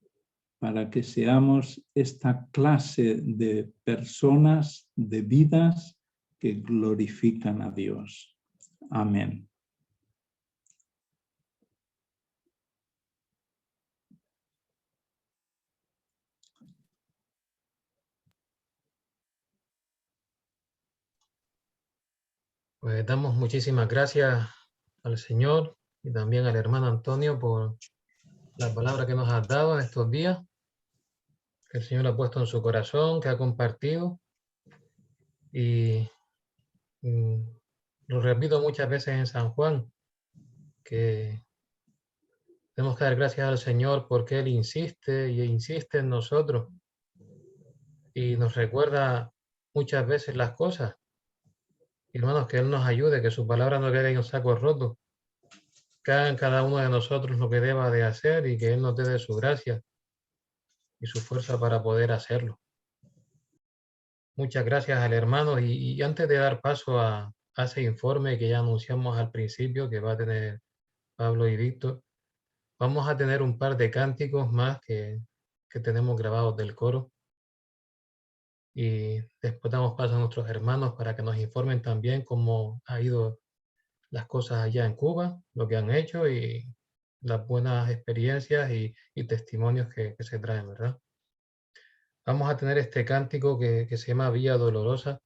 para que seamos esta clase de personas, de vidas que glorifican a Dios. Amén. Pues damos muchísimas gracias al Señor y también al hermano Antonio por la palabra que nos ha dado en estos días, que el Señor ha puesto en su corazón, que ha compartido. Y lo repito muchas veces en San Juan, que tenemos que dar gracias al Señor porque Él insiste y insiste en nosotros y nos recuerda muchas veces las cosas. Hermanos, que Él nos ayude, que su palabra no quede en un saco roto, que haga en cada uno de nosotros lo que deba de hacer y que Él nos dé de su gracia y su fuerza para poder hacerlo. Muchas gracias al hermano y antes de dar paso a ese informe que ya anunciamos al principio que va a tener Pablo y Víctor, vamos a tener un par de cánticos más que tenemos grabados del coro y después damos paso a nuestros hermanos para que nos informen también cómo ha ido las cosas allá en Cuba, lo que han hecho y las buenas experiencias y testimonios que se traen, ¿verdad? Vamos a tener este cántico que se llama Vía Dolorosa.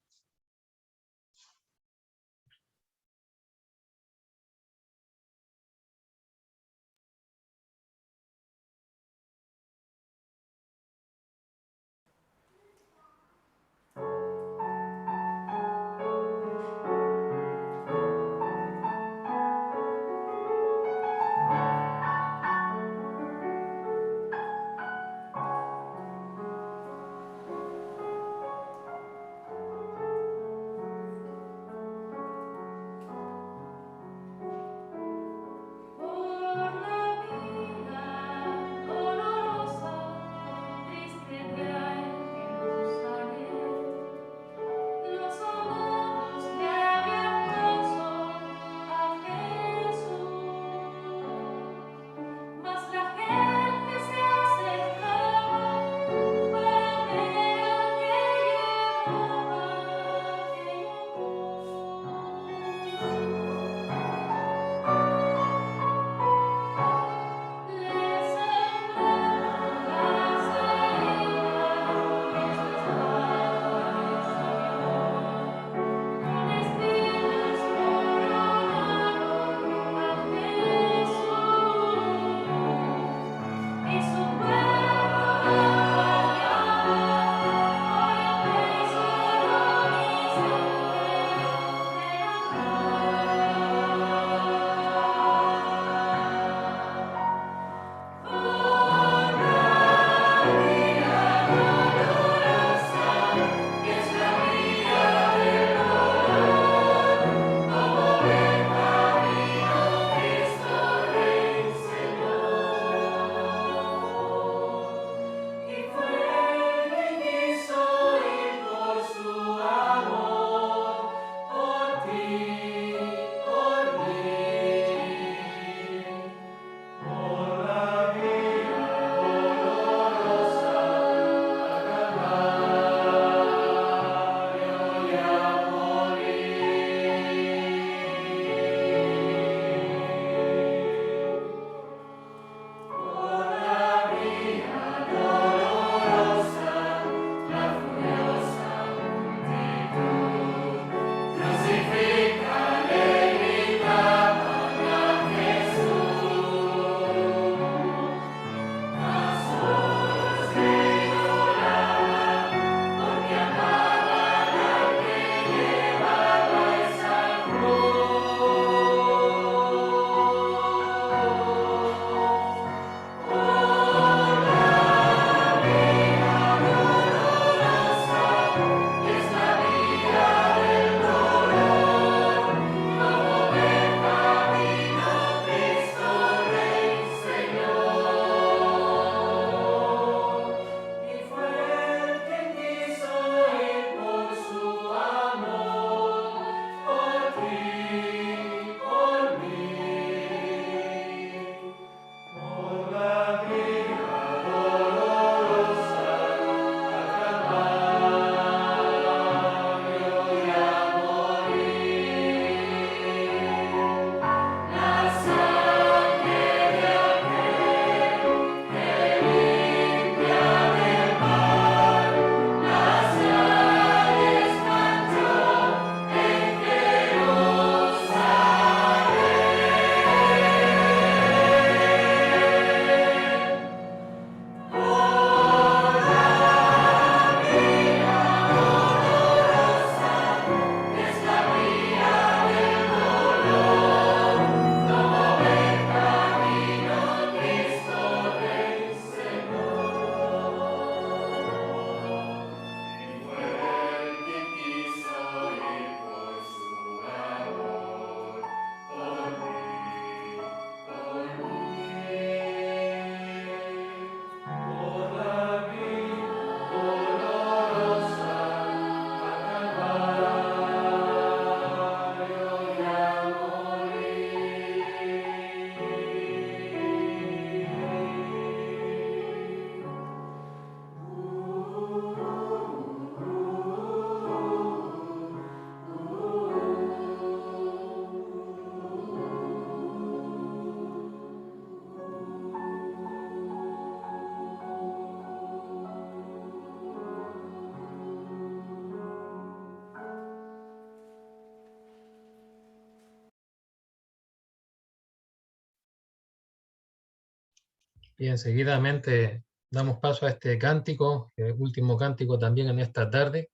Bien, seguidamente damos paso a este cántico, el último cántico también en esta tarde,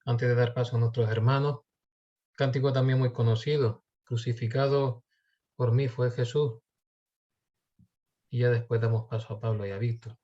antes de dar paso a nuestros hermanos. Cántico también muy conocido, crucificado por mí fue Jesús. Y ya después damos paso a Pablo y a Víctor.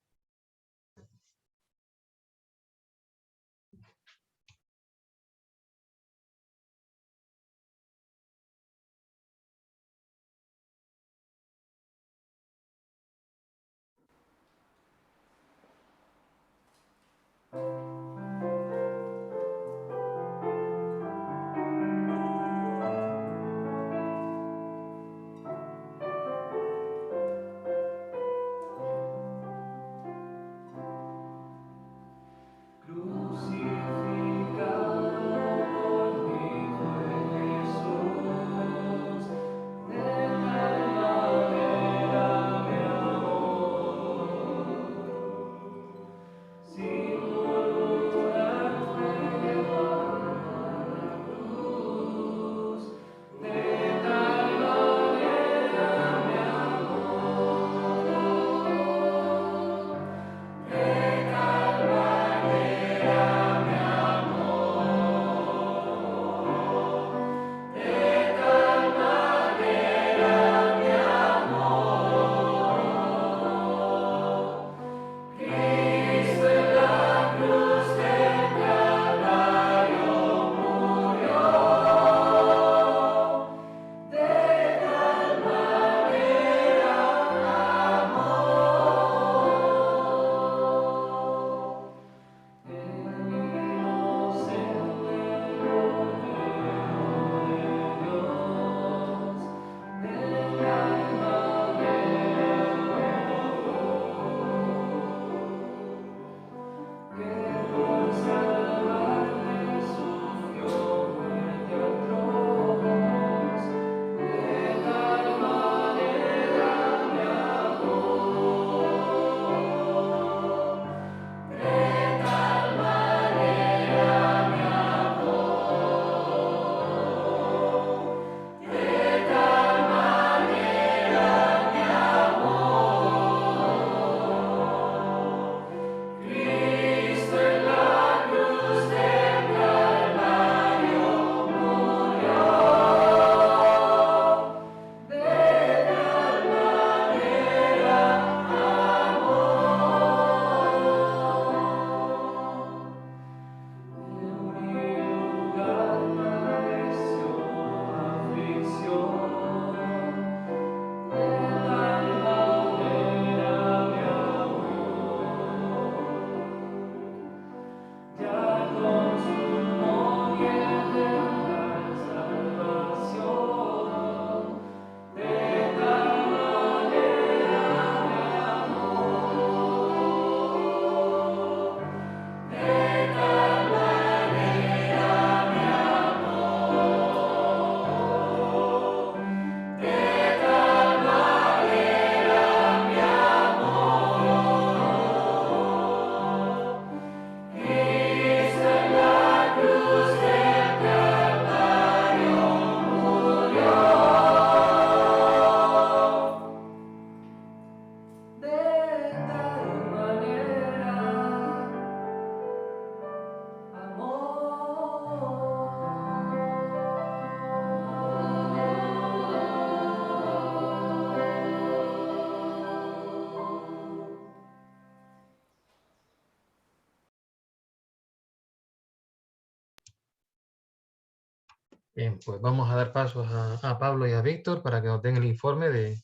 Bien, pues vamos a dar pasos a Pablo y a Víctor para que nos den el informe de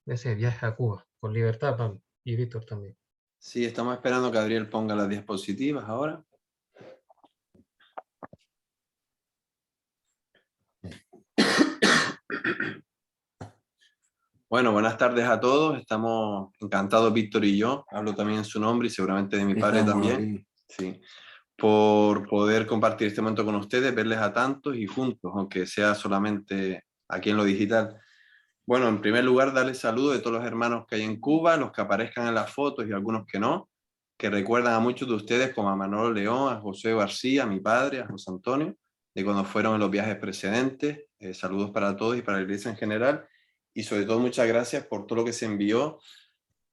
ese viaje a Cuba. Con libertad, Pablo, y Víctor también. Sí, estamos esperando que Gabriel ponga las diapositivas ahora. Bueno, buenas tardes a todos. Estamos encantados, Víctor y yo. Hablo también en su nombre y seguramente de mi padre también. Sí, por poder compartir este momento con ustedes, verles a tantos y juntos, aunque sea solamente aquí en lo digital. Bueno, en primer lugar, darles saludos de todos los hermanos que hay en Cuba, los que aparezcan en las fotos y algunos que no, que recuerdan a muchos de ustedes, como a Manolo León, a José García, a mi padre, a José Antonio, de cuando fueron en los viajes precedentes. Saludos para todos y para la iglesia en general. Y sobre todo, muchas gracias por todo lo que se envió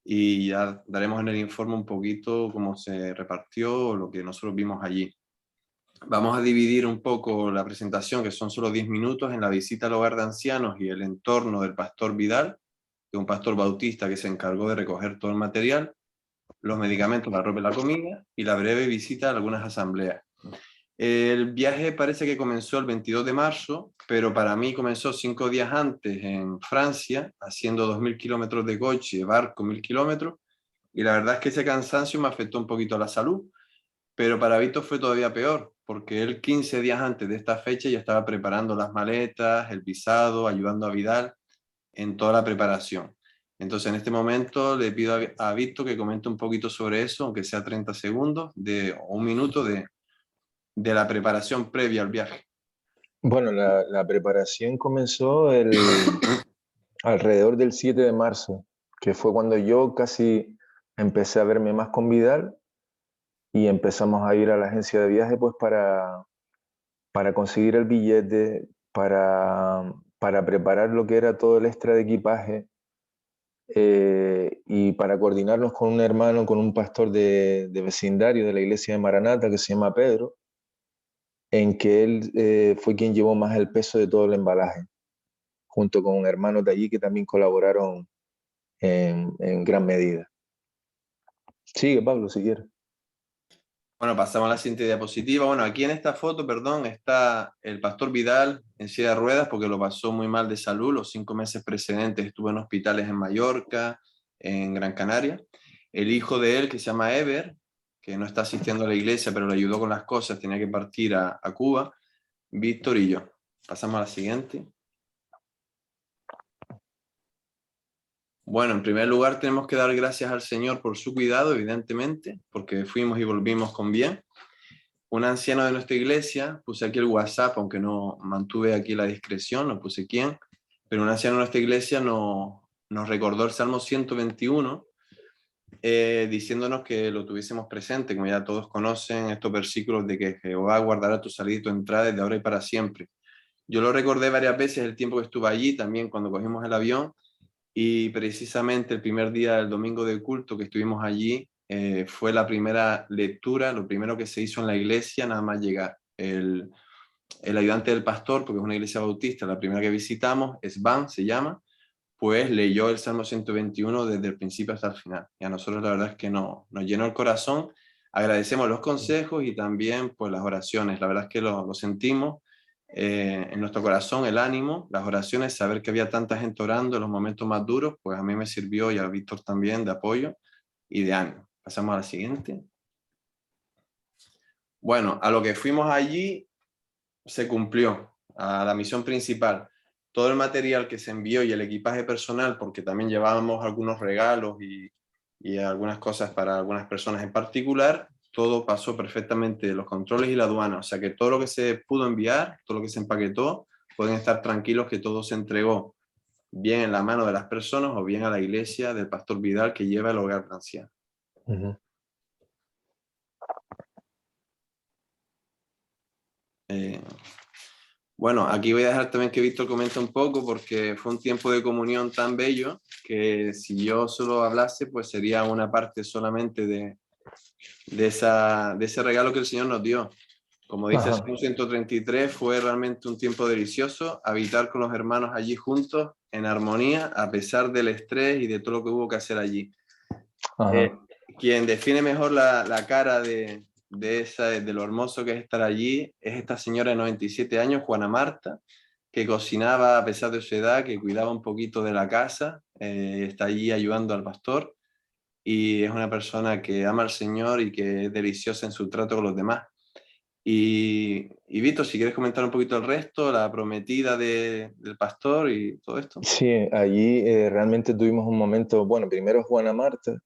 y ya daremos en el informe un poquito cómo se repartió lo que nosotros vimos allí. Vamos a dividir un poco la presentación, que son solo 10 minutos, en la visita al hogar de ancianos y el entorno del pastor Vidal, que es un pastor bautista que se encargó de recoger todo el material, los medicamentos, la ropa y la comida, y la breve visita a algunas asambleas. El viaje parece que comenzó el 22 de marzo, pero para mí comenzó 5 días antes en Francia, haciendo 2000 kilómetros de coche, barco 1000 kilómetros, y la verdad es que ese cansancio me afectó un poquito a la salud, pero para Víctor fue todavía peor, porque él 15 días antes de esta fecha ya estaba preparando las maletas, el visado, ayudando a Vidal en toda la preparación. Entonces, en este momento le pido a Víctor que comente un poquito sobre eso, aunque sea 30 segundos, o un minuto de la preparación previa al viaje. Bueno, la preparación comenzó alrededor del 7 de marzo, que fue cuando yo casi empecé a verme más con Vidal y empezamos a ir a la agencia de viaje pues para conseguir el billete, para preparar lo que era todo el extra de equipaje y para coordinarnos con un hermano, con un pastor de vecindario de la iglesia de Maranata que se llama Pedro, en que él fue quien llevó más el peso de todo el embalaje, junto con hermanos de allí que también colaboraron en gran medida. Sigue, Pablo, si quieres. Bueno, pasamos a la siguiente diapositiva. Bueno, aquí en esta foto, perdón, está el pastor Vidal en silla de ruedas porque lo pasó muy mal de salud. Los 5 meses precedentes estuvo en hospitales en Mallorca, en Gran Canaria. El hijo de él, que se llama Ever, que no está asistiendo a la iglesia, pero le ayudó con las cosas, tenía que partir a Cuba, Víctor y yo. Pasamos a la siguiente. Bueno, en primer lugar tenemos que dar gracias al Señor por su cuidado, evidentemente, porque fuimos y volvimos con bien. Un anciano de nuestra iglesia, puse aquí el WhatsApp, aunque no mantuve aquí la discreción, no puse quién, pero un anciano de nuestra iglesia nos recordó el Salmo 121, diciéndonos que lo tuviésemos presente, como ya todos conocen estos versículos de que Jehová guardará tu salida y tu entrada desde ahora y para siempre. Yo lo recordé varias veces el tiempo que estuve allí, también cuando cogimos el avión, y precisamente el primer día del domingo de culto que estuvimos allí, fue la primera lectura, lo primero que se hizo en la iglesia, nada más llegar. El ayudante del pastor, porque es una iglesia bautista, la primera que visitamos, Svan se llama, pues leyó el Salmo 121 desde el principio hasta el final. Y a nosotros la verdad es que nos llenó el corazón. Agradecemos los consejos y también pues las oraciones. La verdad es que lo sentimos en nuestro corazón, el ánimo, las oraciones, saber que había tanta gente orando en los momentos más duros, pues a mí me sirvió y a Víctor también de apoyo y de ánimo. Pasamos a la siguiente. Bueno, a lo que fuimos allí se cumplió, a la misión principal. Todo el material que se envió y el equipaje personal, porque también llevábamos algunos regalos y algunas cosas para algunas personas en particular, todo pasó perfectamente los controles y la aduana. O sea que todo lo que se pudo enviar, todo lo que se empaquetó, pueden estar tranquilos que todo se entregó bien en la mano de las personas o bien a la iglesia del pastor Vidal que lleva el hogar de ancianos. Bueno, aquí voy a dejar también que Víctor comente un poco porque fue un tiempo de comunión tan bello que si yo solo hablase pues sería una parte solamente de ese regalo que el Señor nos dio. Como dice el Salmo 133, fue realmente un tiempo delicioso habitar con los hermanos allí juntos en armonía a pesar del estrés y de todo lo que hubo que hacer allí. Quien define mejor la cara de lo hermoso que es estar allí es esta señora de 97 años, Juana Marta, que cocinaba a pesar de su edad, que cuidaba un poquito de la casa, está allí ayudando al pastor y es una persona que ama al Señor y que es deliciosa en su trato con los demás. Y Víctor, si quieres comentar un poquito el resto, la prometida del pastor y todo esto. Sí, allí realmente tuvimos un momento, bueno, primero Juana Marta,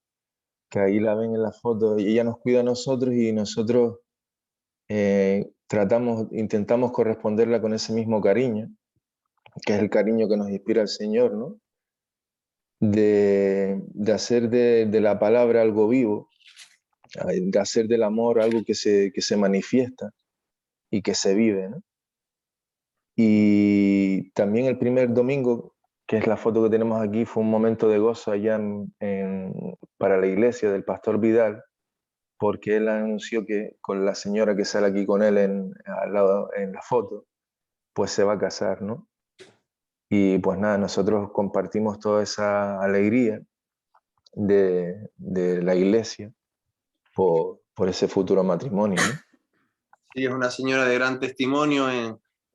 que ahí la ven en la foto, y ella nos cuida a nosotros y nosotros intentamos corresponderla con ese mismo cariño, que es el cariño que nos inspira el Señor, ¿no? De hacer de la palabra algo vivo, de hacer del amor algo que se manifiesta y que se vive, ¿no? Y también el primer domingo que es la foto que tenemos aquí, fue un momento de gozo allá para la iglesia del pastor Vidal, porque él anunció que con la señora que sale aquí con él al lado en la foto, pues se va a casar, ¿no? Y pues nada, nosotros compartimos toda esa alegría de la iglesia por ese futuro matrimonio, ¿no? Sí, es una señora de gran testimonio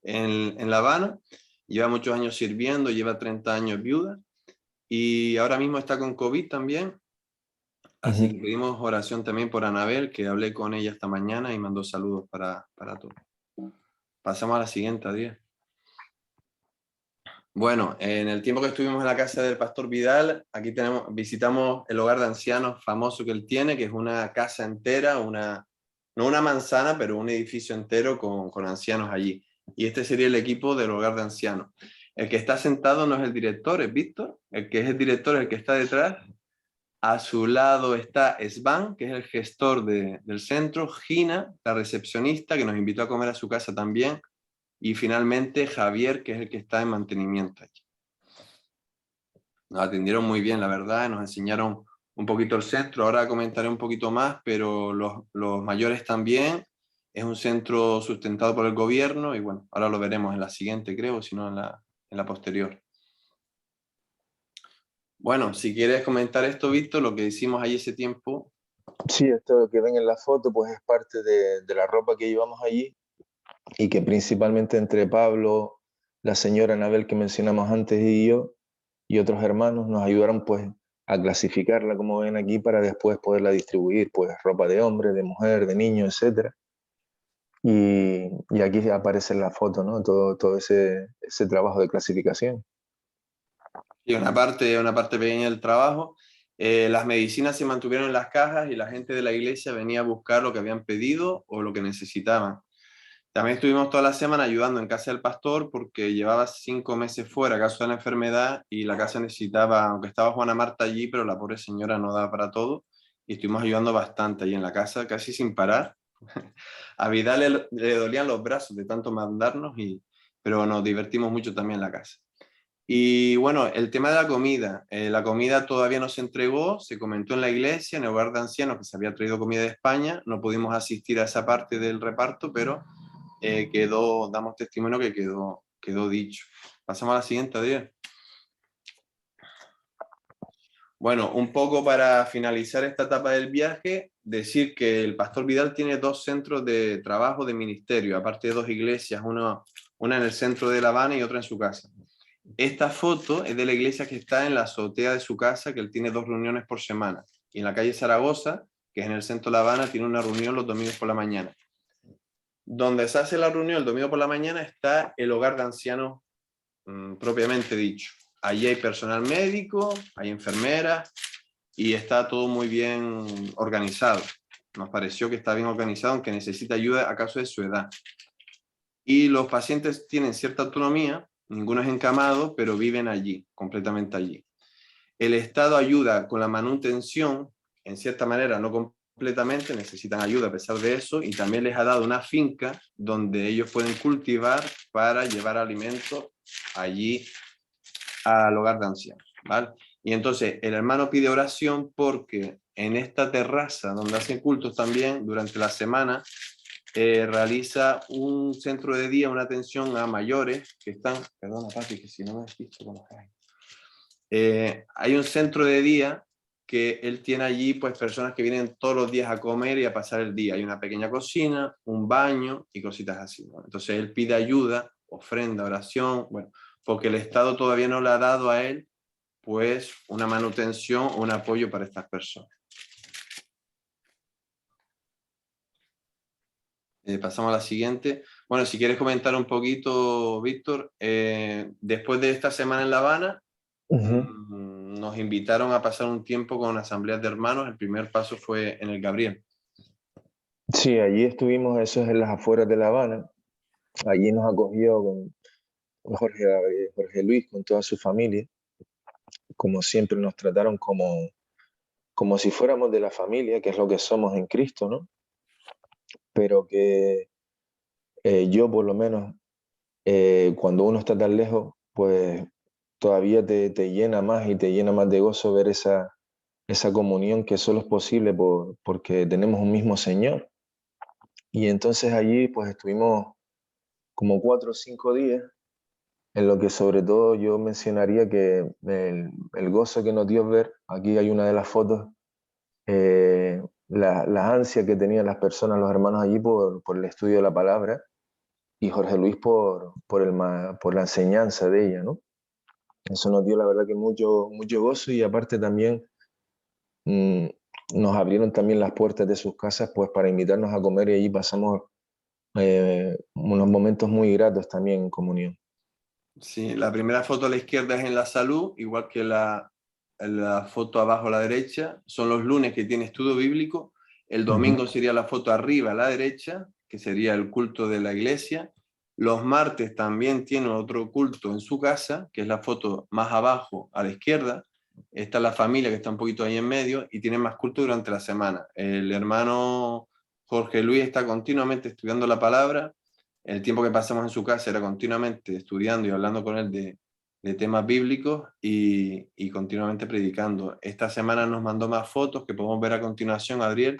en La Habana, lleva muchos años sirviendo, lleva 30 años viuda y ahora mismo está con COVID también, así que pedimos oración también por Anabel, que hablé con ella esta mañana y mandó saludos para todos. Pasamos a la siguiente, Adrián. Bueno, en el tiempo que estuvimos en la casa del pastor Vidal, aquí visitamos el hogar de ancianos famoso que él tiene, que es una casa entera, no una manzana, pero un edificio entero con ancianos allí. Y este sería el equipo del hogar de ancianos. El que está sentado no es el director, es Víctor. El que es el director es el que está detrás. A su lado está Svan, que es el gestor del centro. Gina, la recepcionista, que nos invitó a comer a su casa también. Y finalmente Javier, que es el que está en mantenimiento allí. Nos atendieron muy bien, la verdad, nos enseñaron un poquito el centro, ahora comentaré un poquito más, pero los mayores también. Es un centro sustentado por el gobierno y bueno, ahora lo veremos en la siguiente, creo, si no en la posterior. Bueno, si quieres comentar esto, Víctor, lo que hicimos allí ese tiempo. Sí, esto que ven en la foto pues es parte de la ropa que llevamos allí y que principalmente entre Pablo, la señora Anabel que mencionamos antes y yo y otros hermanos nos ayudaron pues a clasificarla como ven aquí para después poderla distribuir, pues ropa de hombre, de mujer, de niño, etc. Y aquí aparece en la foto, ¿no? Todo ese trabajo de clasificación. Y una parte pequeña del trabajo. Las medicinas se mantuvieron en las cajas y la gente de la iglesia venía a buscar lo que habían pedido o lo que necesitaban. También estuvimos toda la semana ayudando en casa del pastor porque llevaba 5 meses fuera a causa de la enfermedad y la casa necesitaba, aunque estaba Juana Marta allí, pero la pobre señora no daba para todo y estuvimos ayudando bastante allí en la casa, casi sin parar. A Vidal le dolían los brazos de tanto mandarnos, pero nos divertimos mucho también en la casa. Y bueno, el tema de la comida todavía no se entregó, se comentó en la iglesia, en el hogar de ancianos, que se había traído comida de España, no pudimos asistir a esa parte del reparto, pero damos testimonio que quedó dicho. Pasamos a la siguiente, Adrián. Bueno, un poco para finalizar esta etapa del viaje, decir que el pastor Vidal tiene 2 centros de trabajo de ministerio, aparte de 2 iglesias, una en el centro de La Habana y otra en su casa. Esta foto es de la iglesia que está en la azotea de su casa, que él tiene 2 reuniones por semana. Y en la calle Zaragoza, que es en el centro de La Habana, tiene una reunión los domingos por la mañana. Donde se hace la reunión el domingo por la mañana está el hogar de ancianos propiamente dicho. Allí hay personal médico, hay enfermeras y está todo muy bien organizado. Nos pareció que está bien organizado, aunque necesita ayuda a causa de su edad. Y los pacientes tienen cierta autonomía, ninguno es encamado, pero viven allí, completamente allí. El Estado ayuda con la manutención, en cierta manera, no completamente, necesitan ayuda a pesar de eso, y también les ha dado una finca donde ellos pueden cultivar para llevar alimentos allí al hogar de ancianos, ¿vale? Y entonces el hermano pide oración porque en esta terraza donde hacen cultos también durante la semana realiza un centro de día, una atención a mayores que están, perdona papi, que si no me has visto con los hay un centro de día que él tiene allí pues personas que vienen todos los días a comer y a pasar el día. Hay una pequeña cocina, un baño y cositas así, ¿no? Entonces él pide ayuda, ofrenda, oración, bueno, porque el Estado todavía no le ha dado a él pues una manutención o un apoyo para estas personas. Pasamos a la siguiente. Bueno, si quieres comentar un poquito, Víctor, después de esta semana en La Habana, nos invitaron a pasar un tiempo con asambleas de hermanos. El primer paso fue en el Gabriel. Sí, allí estuvimos, eso es en las afueras de La Habana. Allí nos acogió con Jorge Luis, con toda su familia. Como siempre nos trataron como si fuéramos de la familia, que es lo que somos en Cristo, ¿no? Pero que yo por lo menos, cuando uno está tan lejos, pues todavía te llena más y te llena más de gozo ver esa comunión que solo es posible porque tenemos un mismo Señor. Y entonces allí pues estuvimos como 4 o 5 días, en lo que sobre todo yo mencionaría que el gozo que nos dio ver, aquí hay una de las fotos, la ansia que tenían las personas, los hermanos allí por el estudio de la palabra, y Jorge Luis por la enseñanza de ella, ¿no? Eso nos dio la verdad que mucho gozo, y aparte también nos abrieron también las puertas de sus casas pues para invitarnos a comer, y allí pasamos unos momentos muy gratos también en comunión. Sí, la primera foto a la izquierda es en la salud, igual que la foto abajo a la derecha. Son los lunes que tiene estudio bíblico. El domingo sería la foto arriba a la derecha, que sería el culto de la iglesia. Los martes también tiene otro culto en su casa, que es la foto más abajo a la izquierda. Está la familia, que está un poquito ahí en medio, y tiene más culto durante la semana. El hermano Jorge Luis está continuamente estudiando la palabra. El tiempo que pasamos en su casa era continuamente estudiando y hablando con él de temas bíblicos y continuamente predicando. Esta semana nos mandó más fotos que podemos ver a continuación, Adriel.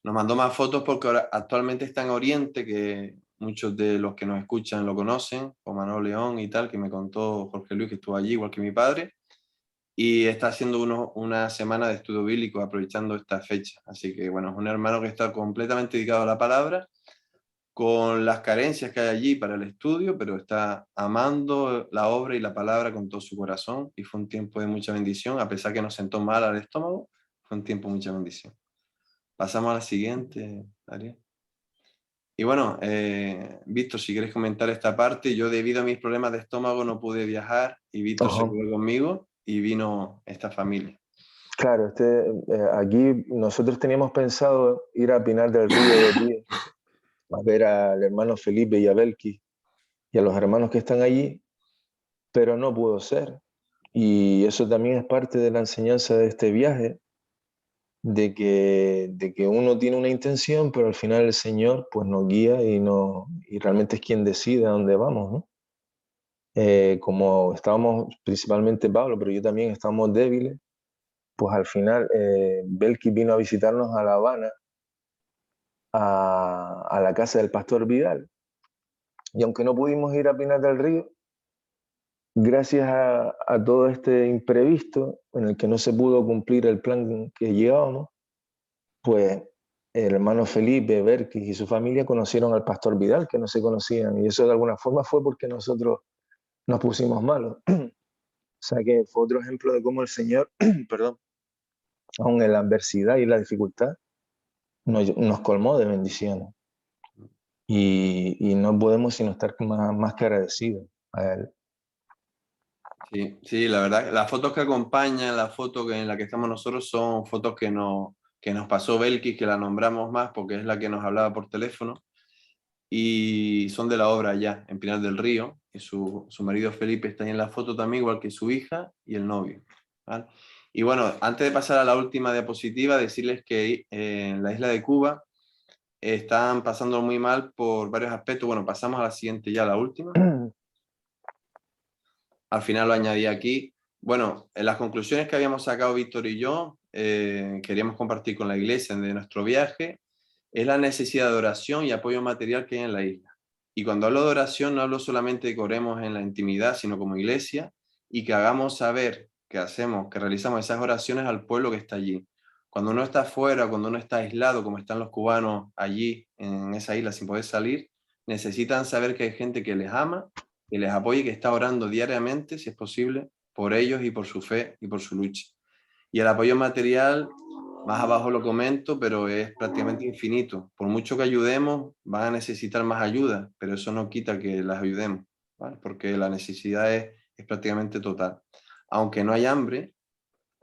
Nos mandó más fotos porque ahora, actualmente está en Oriente, que muchos de los que nos escuchan lo conocen, como Manuel León y tal, que me contó Jorge Luis, que estuvo allí, igual que mi padre. Y está haciendo una semana de estudio bíblico aprovechando esta fecha. Así que bueno, es un hermano que está completamente dedicado a la palabra, con las carencias que hay allí para el estudio, pero está amando la obra y la palabra con todo su corazón, y fue un tiempo de mucha bendición, a pesar que nos sentó mal al estómago, fue un tiempo de mucha bendición. Pasamos a la siguiente, Ariel. Y bueno, Víctor, si quieres comentar esta parte, yo debido a mis problemas de estómago no pude viajar, y Víctor se quedó conmigo y vino esta familia. Claro, aquí nosotros teníamos pensado ir a Pinar del Río 2 días, a ver al hermano Felipe y a Belki y a los hermanos que están allí, pero no pudo ser. Y eso también es parte de la enseñanza de este viaje, de que uno tiene una intención, pero al final el Señor pues nos guía y realmente es quien decide a dónde vamos, ¿no? Como estábamos, principalmente Pablo, pero yo también, estábamos débiles, pues al final Belki vino a visitarnos a La Habana, a la casa del pastor Vidal. Y aunque no pudimos ir a Pinar del Río, gracias a todo este imprevisto en el que no se pudo cumplir el plan que llevábamos, pues el hermano Felipe, Berkis y su familia conocieron al pastor Vidal, que no se conocían, y eso de alguna forma fue porque nosotros nos pusimos malos. O sea que fue otro ejemplo de cómo el Señor, perdón, aun en la adversidad y la dificultad, nos colmó de bendiciones. Y no podemos sino estar más que agradecidos a Él. Sí, sí, la verdad, las fotos que acompañan la foto en la que estamos nosotros son fotos que nos pasó Belkis, que la nombramos más porque es la que nos hablaba por teléfono, y son de la obra allá, en Pinar del Río, y su marido Felipe está ahí en la foto también, igual que su hija y el novio, ¿vale? Y bueno, antes de pasar a la última diapositiva, decirles que en la isla de Cuba están pasando muy mal por varios aspectos. Bueno, pasamos a la siguiente ya, la última. Al final lo añadí aquí. Bueno, en las conclusiones que habíamos sacado Víctor y yo, queríamos compartir con la iglesia de nuestro viaje, es la necesidad de oración y apoyo material que hay en la isla. Y cuando hablo de oración, no hablo solamente de que oremos en la intimidad, sino como iglesia, y que hagamos saber que realizamos esas oraciones al pueblo que está allí. Cuando uno está afuera, cuando uno está aislado, como están los cubanos allí en esa isla sin poder salir, necesitan saber que hay gente que les ama, que les apoye, que está orando diariamente, si es posible, por ellos y por su fe y por su lucha. Y el apoyo material, más abajo lo comento, pero es prácticamente infinito. Por mucho que ayudemos, van a necesitar más ayuda, pero eso no quita que las ayudemos, ¿vale? Porque la necesidad es prácticamente total. Aunque no hay hambre,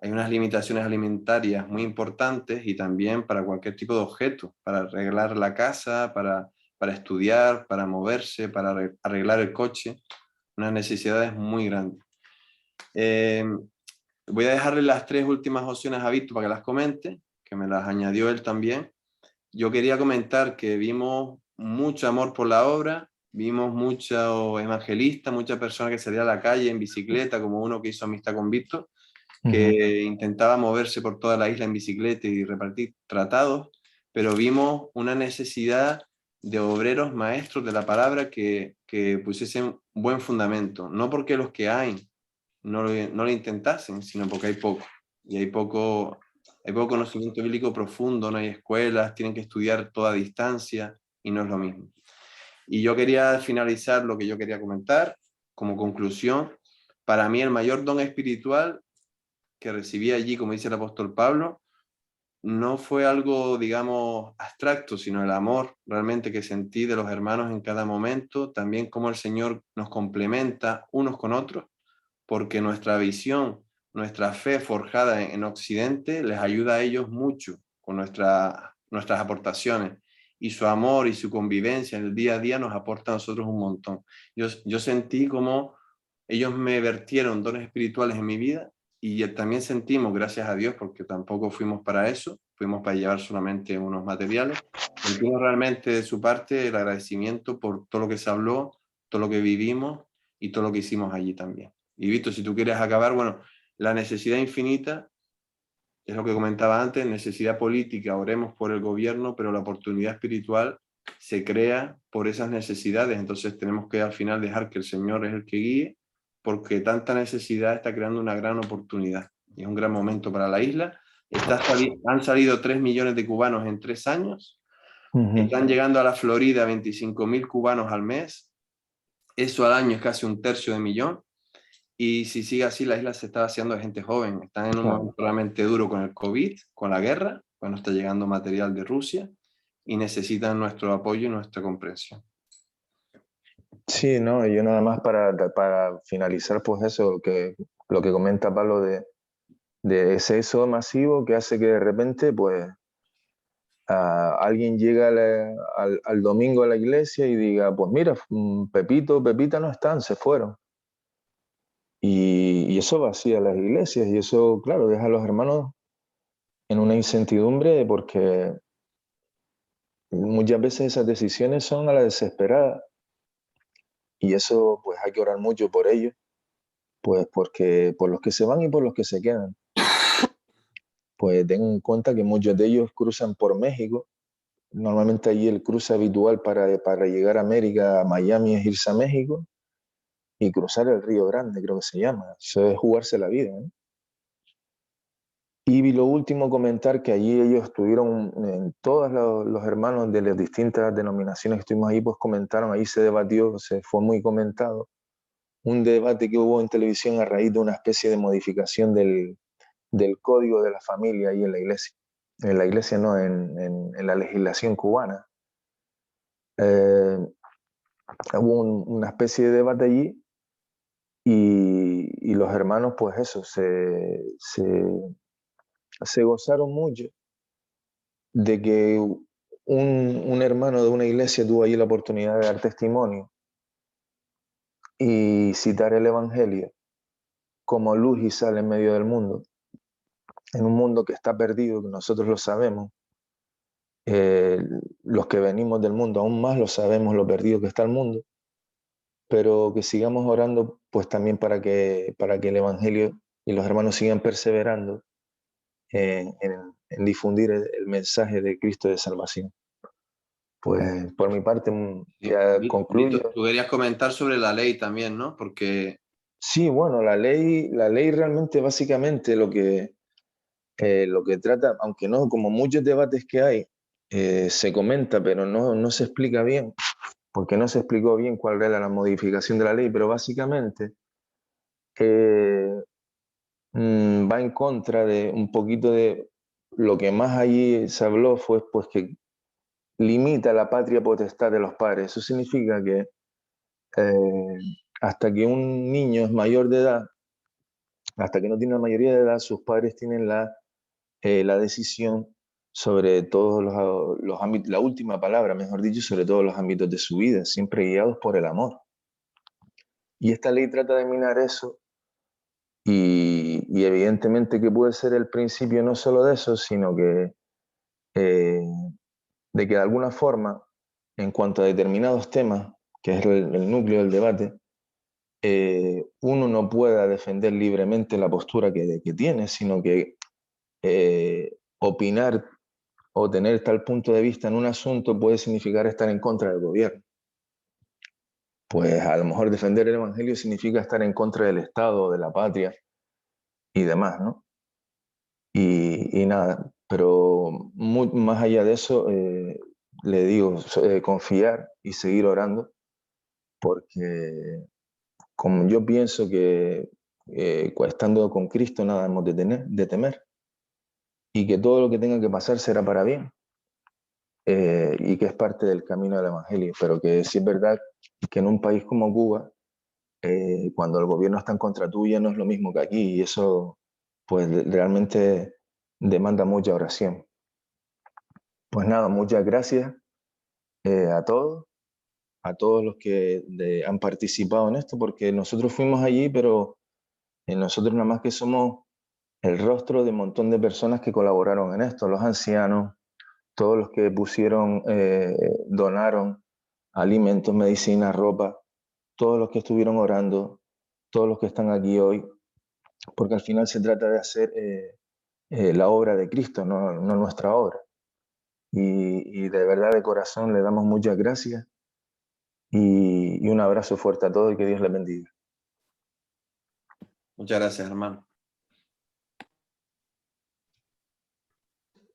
hay unas limitaciones alimentarias muy importantes, y también para cualquier tipo de objeto, para arreglar la casa, para estudiar, para moverse, para arreglar el coche, unas necesidades muy grandes. Voy a dejarle las 3 últimas opciones a Víctor para que las comente, que me las añadió él también. Yo quería comentar que vimos mucho amor por la obra, vimos muchos evangelistas, muchas personas que salían a la calle en bicicleta, como uno que hizo amistad con Víctor, que intentaba moverse por toda la isla en bicicleta y repartir tratados, pero vimos una necesidad de obreros maestros de la palabra que pusiesen buen fundamento, no porque los que hay no lo intentasen, sino porque hay poco, y hay poco conocimiento bíblico profundo, no hay escuelas, tienen que estudiar toda distancia, y no es lo mismo. Y yo quería finalizar lo que yo quería comentar como conclusión. Para mí el mayor don espiritual que recibí allí, como dice el apóstol Pablo, no fue algo, digamos, abstracto, sino el amor realmente que sentí de los hermanos en cada momento, también cómo el Señor nos complementa unos con otros, porque nuestra visión, nuestra fe forjada en Occidente les ayuda a ellos mucho con nuestras aportaciones, y su amor y su convivencia en el día a día nos aporta a nosotros un montón. Yo sentí como ellos me vertieron dones espirituales en mi vida, y también sentimos, gracias a Dios, porque tampoco fuimos para eso, fuimos para llevar solamente unos materiales, sentimos realmente de su parte el agradecimiento por todo lo que se habló, todo lo que vivimos y todo lo que hicimos allí también. Y Víctor, si tú quieres acabar, bueno, la necesidad infinita, es lo que comentaba antes, necesidad política, oremos por el gobierno, pero la oportunidad espiritual se crea por esas necesidades, entonces tenemos que al final dejar que el Señor es el que guíe, porque tanta necesidad está creando una gran oportunidad, y es un gran momento para la isla. Han salido 3 millones de cubanos en 3 años, están llegando a la Florida 25.000 cubanos al mes, eso al año es casi 1/3 de millón. Y si sigue así, la isla se está vaciando de gente joven. Están en un momento realmente duro con el COVID, con la guerra, cuando está llegando material de Rusia, y necesitan nuestro apoyo y nuestra comprensión. Sí, no, yo nada más para finalizar, pues eso, lo que comenta Pablo de ese éxodo masivo que hace que de repente, pues, alguien llega al domingo a la iglesia y diga, pues mira, Pepito, Pepita no están, se fueron. Y eso vacía las iglesias, y eso, claro, deja a los hermanos en una incertidumbre, porque muchas veces esas decisiones son a la desesperada, y eso pues hay que orar mucho por ellos, pues porque por los que se van y por los que se quedan. Pues ten en cuenta que muchos de ellos cruzan por México. Normalmente allí el cruce habitual para llegar a América, a Miami, es irse a México y cruzar el Río Grande, creo que se llama. Eso es jugarse la vida, ¿eh? Y lo último, comentar que allí ellos tuvieron, todos los hermanos de las distintas denominaciones que estuvimos ahí, pues comentaron, ahí se debatió, se fue muy comentado, un debate que hubo en televisión a raíz de una especie de modificación del código de la familia ahí en la iglesia. En la iglesia no, en la legislación cubana. Hubo una especie de debate allí, y los hermanos, pues eso, se gozaron mucho de que un hermano de una iglesia tuvo allí la oportunidad de dar testimonio y citar el Evangelio como luz y sal en medio del mundo, en un mundo que está perdido, que nosotros lo sabemos. Los que venimos del mundo aún más lo sabemos, lo perdido que está el mundo, pero que sigamos orando pues también para que el Evangelio y los hermanos sigan perseverando en difundir el mensaje de Cristo de salvación. Pues por mi parte ya concluyo. Víctor, tú querías comentar sobre la ley también, ¿no? Porque... Sí, bueno, la ley realmente básicamente lo que trata, aunque no, como muchos debates que hay, se comenta, pero no se explica bien, porque no se explicó bien cuál era la modificación de la ley, pero básicamente va en contra de un poquito de lo que más allí se habló, fue pues que limita la patria potestad de los padres. Eso significa que hasta que un niño es mayor de edad, hasta que no tiene la mayoría de edad, sus padres tienen la decisión sobre todos los ámbitos, la última palabra, mejor dicho, sobre todos los ámbitos de su vida, siempre guiados por el amor. Y esta ley trata de minar eso, y evidentemente que puede ser el principio no solo de eso, sino que de que de alguna forma, en cuanto a determinados temas, que es el núcleo del debate, uno no pueda defender libremente la postura que tiene, sino que opinar o tener tal punto de vista en un asunto puede significar estar en contra del gobierno. Pues a lo mejor defender el Evangelio significa estar en contra del Estado, de la patria y demás, ¿no? Y nada, pero más allá de eso, le digo, confiar y seguir orando, porque como yo pienso que estando con Cristo nada hemos de temer, y que todo lo que tenga que pasar será para bien, y que es parte del camino del Evangelio, pero que sí es verdad que en un país como Cuba, cuando el gobierno está en contra tuya no es lo mismo que aquí, y eso pues realmente demanda mucha oración. Pues nada, muchas gracias a todos los que han participado en esto, porque nosotros fuimos allí, pero nosotros nada más que somos el rostro de un montón de personas que colaboraron en esto, los ancianos, todos los que pusieron, donaron alimentos, medicinas, ropa, todos los que estuvieron orando, todos los que están aquí hoy, porque al final se trata de hacer la obra de Cristo, no nuestra obra. Y de verdad, de corazón, le damos muchas gracias y un abrazo fuerte a todos y que Dios les bendiga. Muchas gracias, hermano.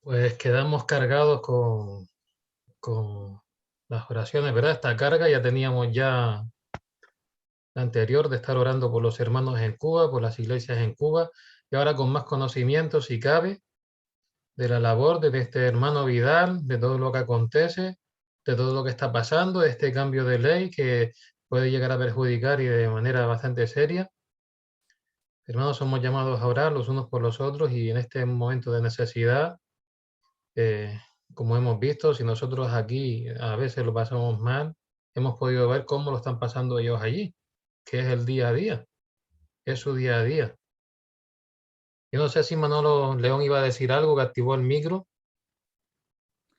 Pues quedamos cargados con las oraciones, ¿verdad? Esta carga ya teníamos ya la anterior de estar orando por los hermanos en Cuba, por las iglesias en Cuba, y ahora con más conocimiento, si cabe, de la labor de este hermano Vidal, de todo lo que acontece, de todo lo que está pasando, de este cambio de ley que puede llegar a perjudicar y de manera bastante seria. Hermanos, somos llamados a orar los unos por los otros y en este momento de necesidad, como hemos visto, si nosotros aquí a veces lo pasamos mal, hemos podido ver cómo lo están pasando ellos allí, que es el día a día, es su día a día. Yo no sé si Manolo León iba a decir algo, que activó el micro.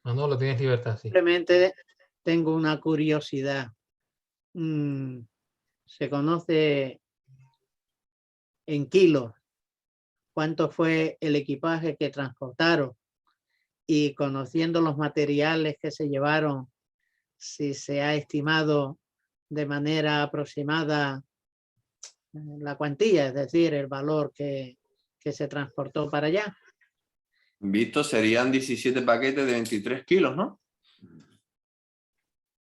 Manolo, tienes libertad, sí. Simplemente tengo una curiosidad. Se conoce en kilos cuánto fue el equipaje que transportaron y conociendo los materiales que se llevaron, si se ha estimado de manera aproximada la cuantía, es decir, el valor que se transportó para allá. Visto, serían 17 paquetes de 23 kilos, ¿no?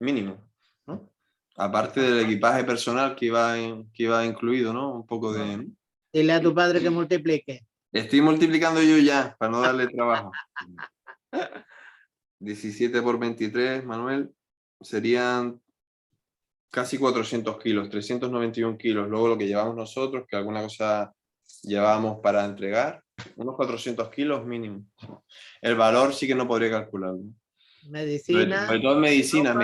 Mínimo, ¿no? Aparte del equipaje personal que iba incluido, ¿no? Un poco de... Dile a tu padre que multiplique. Estoy multiplicando yo ya, para no darle trabajo. 17 por 23, Manuel, serían casi 400 kilos, 391 kilos. Luego lo que llevamos nosotros, que alguna cosa llevábamos para entregar, unos 400 kilos mínimo. El valor sí que no podría calcularlo. Medicina. Sobre todo medicina,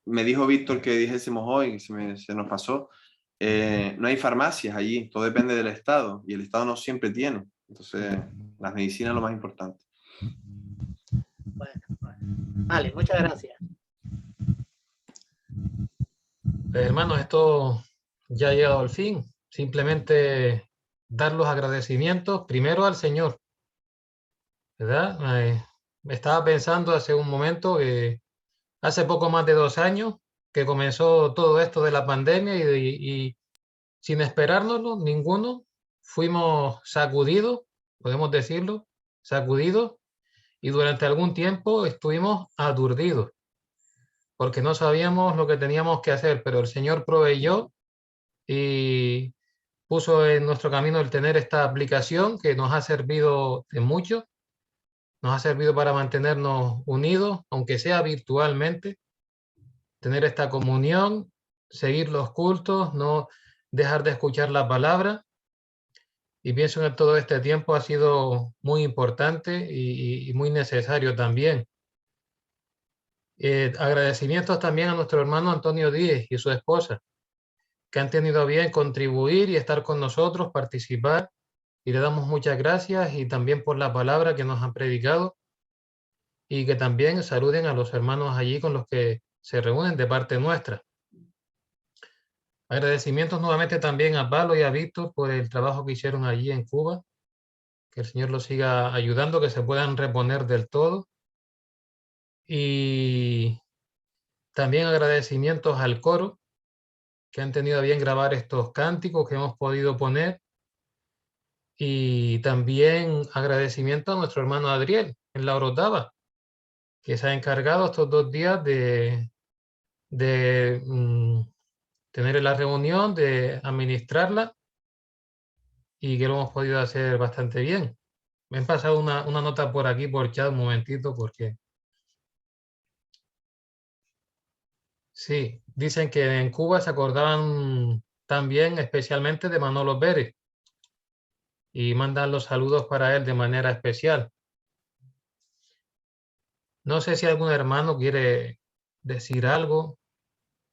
me dijo Víctor que dijésemos hoy, se nos pasó, no hay farmacias allí, todo depende del Estado, y el Estado no siempre tiene. Entonces, las medicinas es lo más importante. Bueno. Vale, muchas gracias. Hermanos, esto ya ha llegado al fin. Simplemente dar los agradecimientos primero al Señor, ¿verdad? Estaba pensando hace un momento que hace poco más de 2 años que comenzó todo esto de la pandemia y sin esperárnoslo, ninguno, fuimos sacudidos, podemos decirlo, sacudidos, y durante algún tiempo estuvimos aturdidos, porque no sabíamos lo que teníamos que hacer, pero el Señor proveyó y puso en nuestro camino el tener esta aplicación que nos ha servido de mucho, nos ha servido para mantenernos unidos, aunque sea virtualmente, tener esta comunión, seguir los cultos, no dejar de escuchar la palabra. Y pienso que todo este tiempo ha sido muy importante y muy necesario también. Agradecimientos también a nuestro hermano Antonio Díez y su esposa, que han tenido a bien contribuir y estar con nosotros, participar, y le damos muchas gracias y también por la palabra que nos han predicado, y que también saluden a los hermanos allí con los que se reúnen de parte nuestra. Agradecimientos nuevamente también a Pablo y a Víctor por el trabajo que hicieron allí en Cuba. Que el Señor los siga ayudando, que se puedan reponer del todo. Y también agradecimientos al coro, que han tenido a bien grabar estos cánticos que hemos podido poner. Y también agradecimiento a nuestro hermano Adriel en la Orotava, que se ha encargado estos 2 días de tener la reunión, de administrarla, y que lo hemos podido hacer bastante bien. Me han pasado una nota por aquí, por chat, un momentito, porque sí, dicen que en Cuba se acordaban también especialmente de Manolo Pérez y mandan los saludos para él de manera especial. No sé si algún hermano quiere decir algo,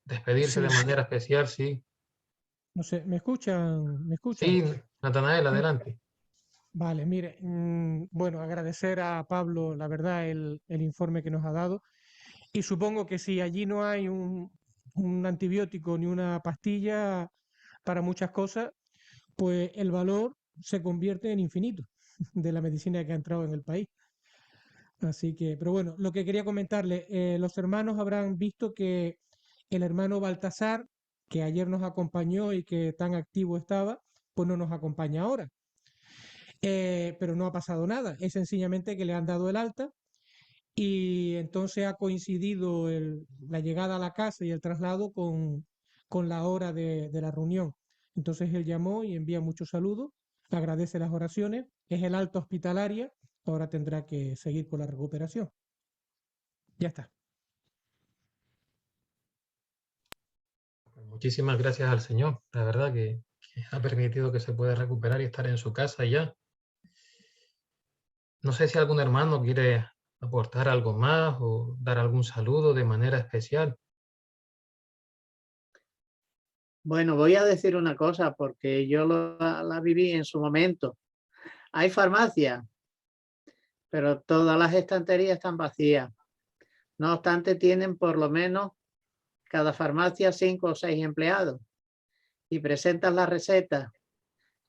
despedirse Sí, de manera especial, sí. no sé, ¿me escuchan? ¿Me escuchan? Sí, Natanael, adelante. Vale, mire, bueno, agradecer a Pablo, la verdad, el informe que nos ha dado. Y supongo que si allí no hay un antibiótico ni una pastilla para muchas cosas, pues el valor se convierte en infinito de la medicina que ha entrado en el país. Así que, pero bueno, lo que quería comentarle, los hermanos habrán visto que el hermano Baltasar, que ayer nos acompañó y que tan activo estaba, pues no nos acompaña ahora. Pero no ha pasado nada, es sencillamente que le han dado el alta y entonces ha coincidido la llegada a la casa y el traslado con la hora de la reunión. Entonces él llamó y envía muchos saludos, agradece las oraciones, es el alta hospitalaria, ahora tendrá que seguir con la recuperación. Ya está. Muchísimas gracias al Señor, la verdad que ha permitido que se pueda recuperar y estar en su casa ya. No sé si algún hermano quiere aportar algo más o dar algún saludo de manera especial. Bueno, voy a decir una cosa porque yo la viví en su momento. Hay farmacias, pero todas las estanterías están vacías. No obstante, tienen por lo menos cada farmacia 5 o 6 empleados y presentan la receta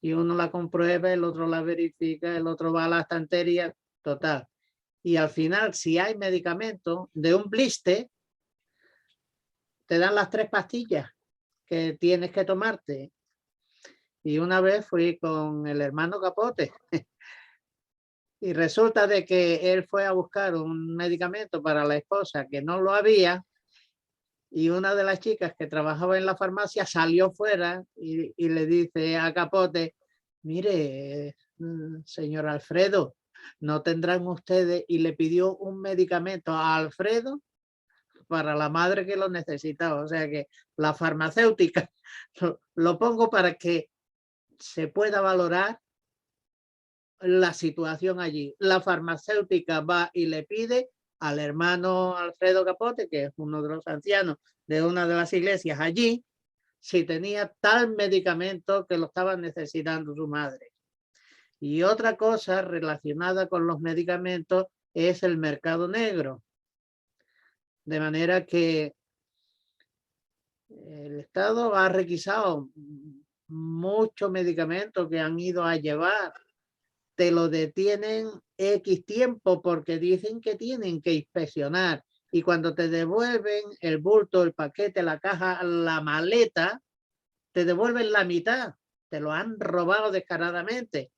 y uno la comprueba, el otro la verifica, el otro va a la estantería, total. Y al final, si hay medicamento de un blister, te dan las 3 pastillas que tienes que tomarte. Y una vez fui con el hermano Capote y resulta de que él fue a buscar un medicamento para la esposa que no lo había y una de las chicas que trabajaba en la farmacia salió fuera y le dice a Capote, mire, señor Alfredo, ¿no tendrán ustedes? Y le pidió un medicamento a Alfredo para la madre que lo necesitaba. O sea que la farmacéutica, lo pongo para que se pueda valorar la situación allí. La farmacéutica va y le pide al hermano Alfredo Capote, que es uno de los ancianos de una de las iglesias allí, si tenía tal medicamento que lo estaba necesitando su madre. Y otra cosa relacionada con los medicamentos es el mercado negro. De manera que el Estado ha requisado muchos medicamentos que han ido a llevar. Te lo detienen X tiempo porque dicen que tienen que inspeccionar. Y cuando te devuelven el bulto, el paquete, la caja, la maleta, te devuelven la mitad. Te lo han robado descaradamente.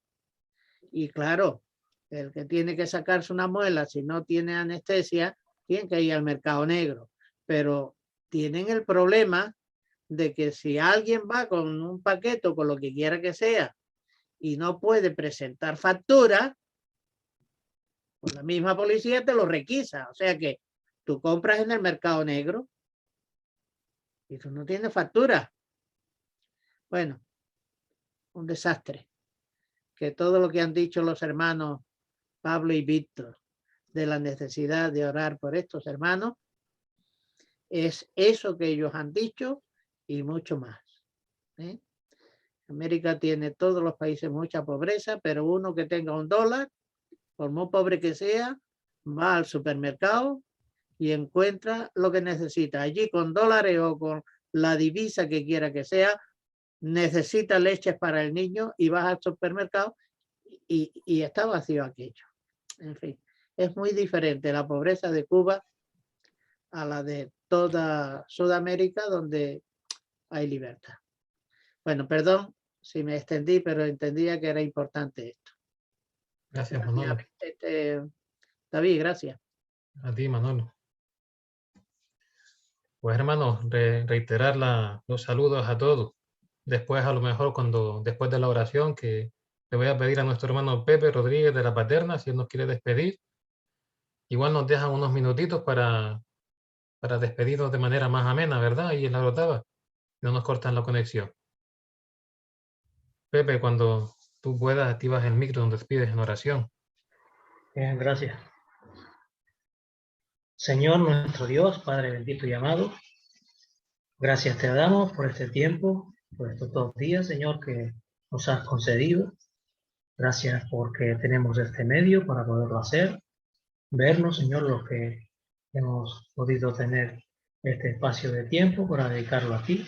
Y claro, el que tiene que sacarse una muela, si no tiene anestesia, tiene que ir al mercado negro. Pero tienen el problema de que si alguien va con un paquete o con lo que quiera que sea y no puede presentar factura, pues la misma policía te lo requisa. O sea que tú compras en el mercado negro y tú no tienes factura. Bueno, un desastre. Que todo lo que han dicho los hermanos Pablo y Víctor de la necesidad de orar por estos hermanos es eso que ellos han dicho y mucho más. América tiene todos los países mucha pobreza, pero uno que tenga $1, por muy pobre que sea, va al supermercado y encuentra lo que necesita. Allí con dólares o con la divisa que quiera que sea, necesita leches para el niño y vas al supermercado y está vacío aquello. En fin, es muy diferente la pobreza de Cuba a la de toda Sudamérica, donde hay libertad. Bueno, perdón si me extendí, pero entendía que era importante esto. Gracias, Manolo. David, gracias. A ti, Manolo. Pues hermanos, reiterar los saludos a todos. Después, a lo mejor, después de la oración, que le voy a pedir a nuestro hermano Pepe Rodríguez de la Paterna, si él nos quiere despedir. Igual nos dejan unos minutitos para despedirnos de manera más amena, ¿verdad? Ahí en la Orotava. No nos cortan la conexión. Pepe, cuando tú puedas, activas el micro donde despides en oración. Bien, gracias. Señor nuestro Dios, Padre bendito y amado, gracias te damos por este tiempo, por estos 2 días, Señor, que nos has concedido. Gracias porque tenemos este medio para poderlo hacer. Vernos, Señor, los que hemos podido tener este espacio de tiempo para dedicarlo a ti.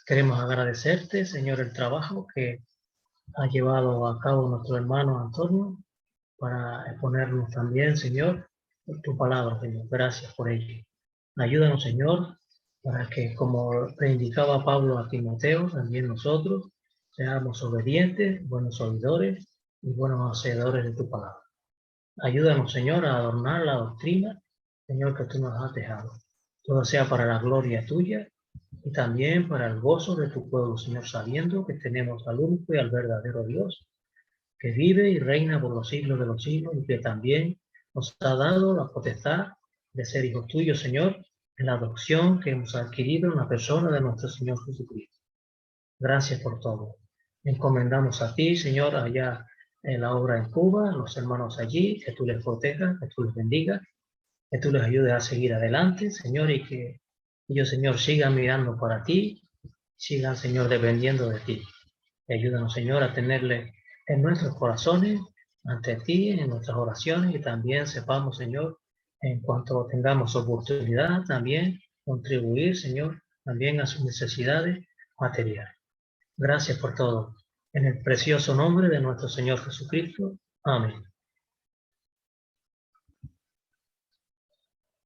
Queremos agradecerte, Señor, el trabajo que ha llevado a cabo nuestro hermano Antonio para exponernos también, Señor, tu palabra, Señor. Gracias por ello. Ayúdanos, Señor, para que, como le indicaba Pablo a Timoteo, también nosotros seamos obedientes, buenos oidores y buenos hacedores de tu palabra. Ayúdanos, Señor, a adornar la doctrina, Señor, que tú nos has dejado. Todo sea para la gloria tuya y también para el gozo de tu pueblo, Señor, sabiendo que tenemos al único y al verdadero Dios, que vive y reina por los siglos de los siglos y que también nos ha dado la potestad de ser hijos tuyos, Señor, en la adopción que hemos adquirido en la persona de nuestro Señor Jesucristo. Gracias por todo. Encomendamos a ti, Señor, allá en la obra en Cuba, a los hermanos allí, que tú les protejas, que tú les bendigas, que tú les ayudes a seguir adelante, Señor, y que ellos, Señor, sigan mirando para ti, sigan, Señor, dependiendo de ti. Y ayúdanos, Señor, a tenerle en nuestros corazones, ante ti, en nuestras oraciones, y también sepamos, Señor, en cuanto tengamos oportunidad, también contribuir, Señor, también a sus necesidades materiales. Gracias por todo. En el precioso nombre de nuestro Señor Jesucristo. Amén.